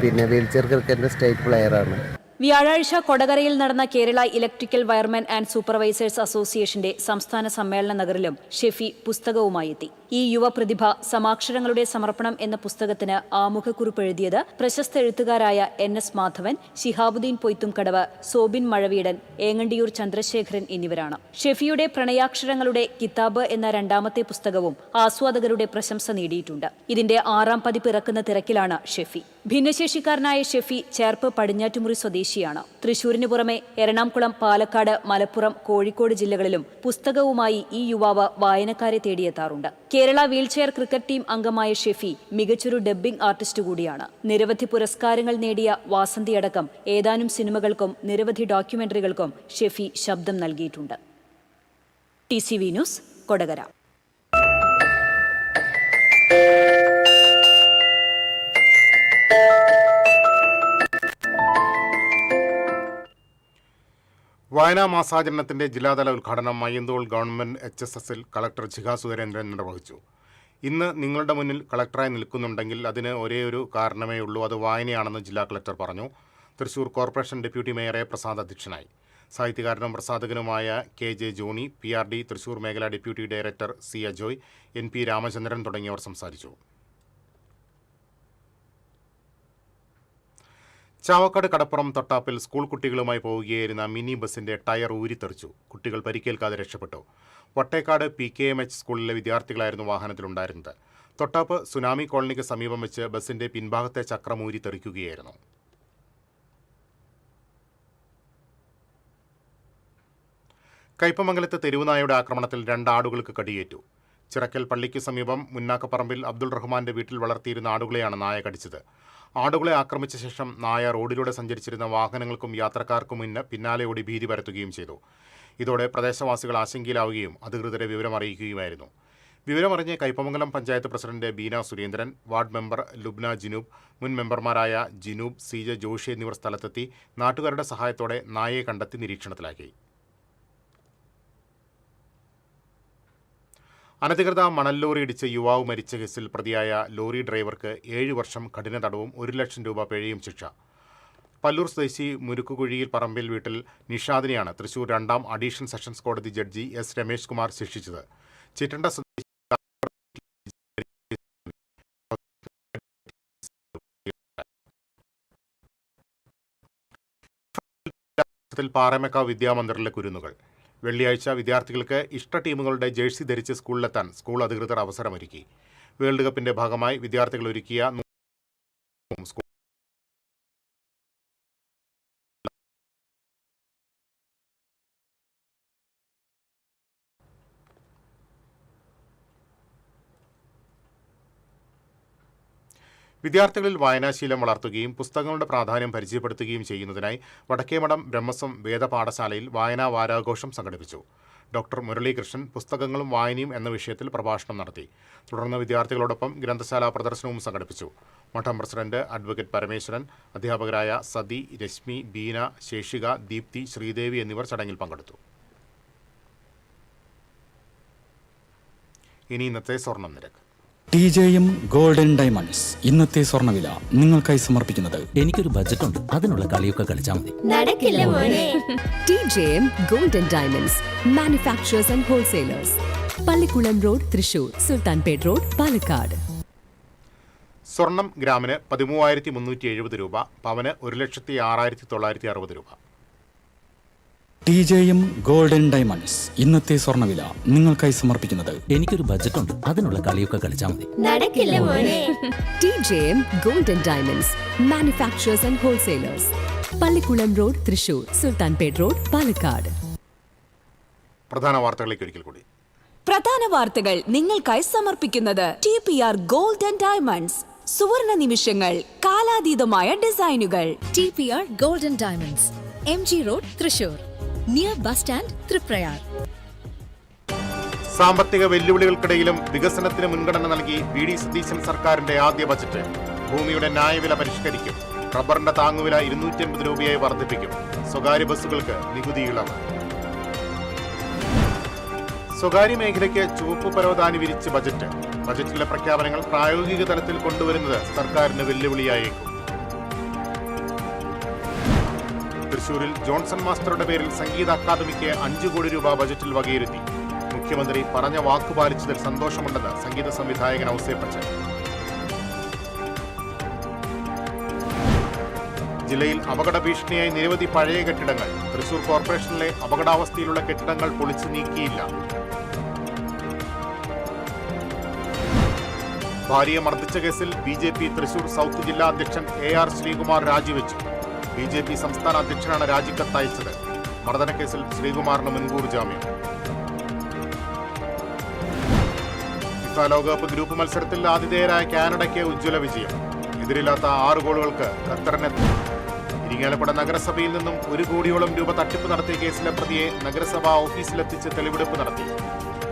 പിന്നെ വീൽചെയർ ക്രിക്കറ്റിൻ്റെ സ്റ്റേറ്റ് പ്ലെയറാണ്. വ്യാഴാഴ്ച കൊടകരയിൽ നടന്ന Kerala electrical wiremen and supervisors അസോസിയേഷന്റെ സംസ്ഥാന സമ്മേളന നഗറിലും ഷെഫി പുസ്തകവുമായി എത്തി. ഈ യുവ പ്രതിഭ സമാക്ഷരങ്ങളുടെ സമർപ്പണം എന്ന പുസ്തകത്തിന് ആമുഖക്കുറിപ്പ് എഴുതിയത് പ്രശസ്ത എഴുത്തുകാരായ NS മാധവൻ, ശിഹാബുദ്ദീൻ പൊയ്ത്തുംകടവ്, സോബിൻ മഴവീടൻ, ഏങ്ങണ്ടിയൂർ ചന്ദ്രശേഖരൻ എന്നിവരാണ്. ഷെഫിയുടെ പ്രണയാക്ഷരങ്ങളുടെ കിതാബ് എന്ന 2ാമത്തെ പുസ്തകവും ആസ്വാദകരുടെ പ്രശംസ നേടിയിട്ടുണ്ട്. ഇതിന്റെ 6ാം പതിപ്പ് ഇറക്കുന്ന തിരക്കിലാണ് ഷെഫി. ഭിന്നശേഷിക്കാരനായ ഷെഫി ചേർപ്പ് പടിഞ്ഞാറ്റുമുറി സ്വദേശിയാണ്. തൃശൂരിന് പുറമെ എറണാകുളം, പാലക്കാട്, മലപ്പുറം, കോഴിക്കോട് ജില്ലകളിലും പുസ്തകവുമായി ഈ യുവാവ് വായനക്കാരെ തേടിയെത്താറുണ്ട്. കേരള വീൽചെയർ ക്രിക്കറ്റ് ടീം അംഗമായ ഷെഫി മികച്ചൊരു ഡബ്ബിംഗ് ആർട്ടിസ്റ്റ് കൂടിയാണ്. നിരവധി പുരസ്കാരങ്ങൾ നേടിയ വാസന്തിയടക്കം ഏതാനും സിനിമകൾക്കും നിരവധി ഡോക്യുമെന്ററികൾക്കും ഷെഫി ശബ്ദം നൽകിയിട്ടുണ്ട്. TCV news, Kodakara. വായനാ മാസാചരണത്തിന്റെ ജില്ലാതല ഉദ്ഘാടനം മയ്യന്തോൾ ഗവൺമെന്റ് HSSൽ കളക്ടർ ജിഗ സുരേന്ദ്രൻ നിർവഹിച്ചു. ഇന്ന് നിങ്ങളുടെ മുന്നിൽ കളക്ടറായി നിൽക്കുന്നുണ്ടെങ്കിൽ അതിന് ഒരേയൊരു കാരണമേ ഉള്ളൂ, അത് വായനയാണെന്ന് ജില്ലാ കളക്ടർ പറഞ്ഞു. Thrissur corporation deputy mayor Prasad അധ്യക്ഷനായി. സാഹിത്യകാരനും പ്രസാധകനുമായ KJ ജോണി, PRD തൃശൂർ മേഖലാ deputy director C Ajoy, NP Ramachandran തുടങ്ങിയവർ സംസാരിച്ചു. ചാവക്കാട് കടപ്പുറം തൊട്ടാപ്പിൽ സ്കൂൾ കുട്ടികളുമായി പോവുകയായിരുന്ന മിനി ബസിന്റെ ടയർ ഊരിത്തെറിച്ചു. കുട്ടികൾ പരിക്കേൽക്കാതെ രക്ഷപ്പെട്ടു. വട്ടേക്കാട് PKMH സ്കൂളിലെ വിദ്യാർത്ഥികളായിരുന്നു വാഹനത്തിലുണ്ടായിരുന്നത്. തൊട്ടാപ്പ് സുനാമി കോളനിക്ക് സമീപം വെച്ച് ബസിന്റെ പിൻഭാഗത്തെ ചക്രം ഊരിത്തെറിക്കുകയായിരുന്നു. കയ്പമംഗലത്ത് തെരുവുനായയുടെ ആക്രമണത്തിൽ 2 ആടുകൾക്ക് കടിയേറ്റു. ചിറക്കൽ പള്ളിക്ക് സമീപം മുന്നാക്കപ്പറമ്പിൽ അബ്ദുൾ റഹ്മാന്റെ വീട്ടിൽ വളർത്തിയിരുന്ന ആടുകളെയാണ് നായ കടിച്ചത്. ആടുകളെ ആക്രമിച്ച ശേഷം നായ റോഡിലൂടെ സഞ്ചരിച്ചിരുന്ന വാഹനങ്ങൾക്കും യാത്രക്കാർക്കും പിന്നാലെ ഓടി ഭീതി പരത്തുകയും ചെയ്തു. ഇതോടെ പ്രദേശവാസികൾ ആശങ്കയിലാവുകയും അധികൃതരെ വിവരമറിയിക്കുകയുമായിരുന്നു. വിവരമറിഞ്ഞ് Kaipamangalam panchayat president Beena Surendran, ward member Lubna Jinoob, മുൻ മെമ്പർമാരായ ജിനൂബ്, CJ ജോഷി എന്നിവർ സ്ഥലത്തെത്തി നാട്ടുകാരുടെ സഹായത്തോടെ നായയെ കണ്ടെത്തി നിരീക്ഷണത്തിലാക്കി. അനധികൃത മണൽ ലോറി ഇടിച്ച് യുവാവ് മരിച്ച കേസിൽ പ്രതിയായ ലോറി ഡ്രൈവർക്ക് 7 വർഷം കഠിന തടവും 1 ലക്ഷം രൂപ പിഴയും ശിക്ഷ. പല്ലൂർ സ്വദേശി മുരുക്കുകുഴിയിൽ പറമ്പിൽ വീട്ടിൽ നിഷാദിനെയാണ് തൃശൂർ 2ാം അഡീഷണൽ സെഷൻസ് കോടതി ജഡ്ജി എസ് രമേശ് കുമാർ ശിക്ഷിച്ചത്. ചിറ്റണ്ട പാറമേക്കാവ് വിദ്യാമന്ദിറിലെ കുരുന്നുകൾ. വെള്ളിയാഴ്ച വിദ്യാർത്ഥികൾക്ക് ഇഷ്ട ടീമുകളുടെ ജേഴ്സി ധരിച്ച് സ്കൂളിലെത്താൻ സ്കൂൾ അധികൃതർ അവസരമൊരുക്കി. വേൾഡ് കപ്പിന്റെ ഭാഗമായി വിദ്യാർത്ഥികൾ ഒരുക്കിയ വിദ്യാർത്ഥികളിൽ വായനാശീലം വളർത്തുകയും പുസ്തകങ്ങളുടെ പ്രാധാന്യം പരിചയപ്പെടുത്തുകയും ചെയ്യുന്നതിനായി വടക്കേമഠം ബ്രഹ്മസ്വം വേദപാഠശാലയിൽ വായനാ വാരാഘോഷം സംഘടിപ്പിച്ചു. ഡോക്ടർ മുരളീകൃഷ്ണൻ പുസ്തകങ്ങളും വായനയും എന്ന വിഷയത്തിൽ പ്രഭാഷണം നടത്തി. തുടർന്ന് വിദ്യാർത്ഥികളോടൊപ്പം ഗ്രന്ഥശാല പ്രദർശനവും സംഘടിപ്പിച്ചു. മഠം പ്രസിഡന്റ് അഡ്വക്കേറ്റ് പരമേശ്വരൻ, അധ്യാപകരായ സതി, രശ്മി, ബീന, ശേഷിക, ദീപ്തി, ശ്രീദേവി എന്നിവർ ചടങ്ങിൽ പങ്കെടുത്തു. ഇനി ഇന്നത്തെ സ്വർണം നിരക്ക്. TJM ഗോൾഡൻ ഡയമണ്ട്സ് ഇന്നത്തെ സ്വർണ്ണവില നിങ്ങൾക്കായി സമർപ്പിക്കുന്നത് എനിക്കൊരു ബജറ്റ് ഉണ്ട്, അതിനുള്ള കളിയൊക്കെ കളിച്ചാൽ മതി. നടക്കില്ല മോനെ. TJM golden diamonds manufacturers and wholesalers, Pallikulam road, Thrissur, Sultanpet road, Palakkad. സ്വർണം ഗ്രാമിന് 13,370 രൂപ, പവന് 1,06,960 രൂപ. TJM ഗോൾഡൻ ഡയമണ്ട്സ് ഇന്നത്തെ സ്വർണ്ണവില നിങ്ങൾക്കായി സമർപ്പിക്കുന്നത് എനിക്കൊരു ബജറ്റ് ഉണ്ട്, അതിനുള്ള കളിയൊക്കെ കളിച്ചാൽ മതി. നടക്കില്ല മോനെ. TJM golden diamonds manufacturers and wholesalers, Pallikulam road, Thrissur, Sultanpet road, Palakkad. പ്രധാന വാർത്തകളിലേക്ക് ഒരിക്കൽ കൂടി. പ്രധാന വാർത്തകൾ നിങ്ങൾക്കായി സമർപ്പിക്കുന്നത് TPR ഗോൾഡൻ ഡയമണ്ട്സ്. സുവർണ നിമിഷങ്ങൾ, കാലാതീതമായ ഡിസൈനുകൾ. TPR golden diamonds, MG road, Thrissur, near bus stand, Triprayar. സാമ്പത്തിക വെല്ലുവിളികൾക്കിടയിലും വികസനത്തിന് മുൻഗണന നൽകി VD സതീശൻ സർക്കാരിന്റെ ആദ്യ ബജറ്റ്. ഭൂമിയുടെ ന്യായവില പരിഷ്കരിക്കും. റബ്ബറിന്റെ താങ്ങുവില 250 രൂപയായി വർദ്ധിപ്പിക്കും. സ്വകാര്യ ബസ്സുകൾക്ക് നികുതി ഇളവ്. സ്വകാര്യ മേഖലയ്ക്ക് ചുവപ്പ് പരവതാനി വിരിച്ച് ബജറ്റ്. ബജറ്റിലെ പ്രഖ്യാപനങ്ങൾ പ്രായോഗിക തലത്തിൽ കൊണ്ടുവരുന്നത് സർക്കാരിന് വെല്ലുവിളിയായേക്കും. തൃശൂരിൽ ജോൺസൺ മാസ്റ്ററുടെ പേരിൽ സംഗീത അക്കാദമിക്ക് 5 കോടി രൂപ ബജറ്റിൽ വകയിരുത്തി. മുഖ്യമന്ത്രി പറഞ്ഞ വാക്കു പാലിച്ചതിൽ സന്തോഷമുണ്ടെന്ന് സംഗീത സംവിധായകൻ ഔസേപ്പച്ചൻ. ജില്ലയിൽ അപകട ഭീഷണിയായി നിരവധി പഴയ കെട്ടിടങ്ങൾ. തൃശൂർ കോർപ്പറേഷനിലെ അപകടാവസ്ഥയിലുള്ള കെട്ടിടങ്ങൾ പൊളിച്ചു നീക്കിയില്ല. ഭാര്യയെ മർദ്ദിച്ച കേസിൽ BJP തൃശൂർ സൗത്ത് ജില്ലാ അധ്യക്ഷൻ AR ശ്രീകുമാർ രാജിവെച്ചു. BJP സംസ്ഥാന അധ്യക്ഷനാണ് രാജിക്കത്ത് അയച്ചത്. മർദ്ദനക്കേസിൽ ശ്രീകുമാറിന് മുൻകൂർ ജാമ്യം. ഫിഫ ലോകകപ്പ് ഗ്രൂപ്പ് മത്സരത്തിൽ ആതിഥേയരായ കാനഡയ്ക്ക് ഉജ്ജ്വല വിജയം. എതിരില്ലാത്ത 6 ഗോളുകൾക്ക് ഖത്തറിനെത്തി. ഇരിങ്ങാലക്കുട നഗരസഭയിൽ നിന്നും 1 കോടിയോളം രൂപ തട്ടിപ്പ് നടത്തിയ കേസിലെ പ്രതിയെ നഗരസഭാ ഓഫീസിലെത്തിച്ച് തെളിവെടുപ്പ് നടത്തി.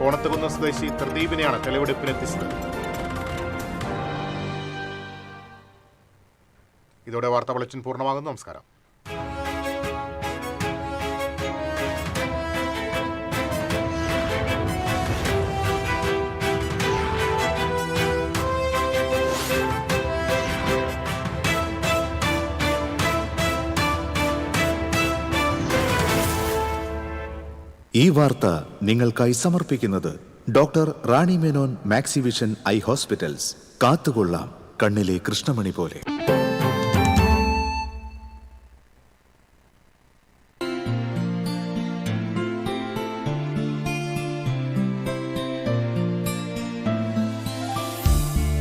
കോണത്തുകുന്ന് സ്വദേശി ത്രിദീപിനെയാണ് തെളിവെടുപ്പിനെത്തിച്ചത്. ഇതോടെ വാർത്താ ബുള്ളറ്റിൻ പൂർണ്ണമാകുന്നു. നമസ്കാരം. ഈ വാർത്ത നിങ്ങൾക്കായി സമർപ്പിക്കുന്നത് doctor Rani Menon Maxivision I hospitals. കാത്തുകൊള്ളാം കണ്ണിലെ കൃഷ്ണമണി പോലെ.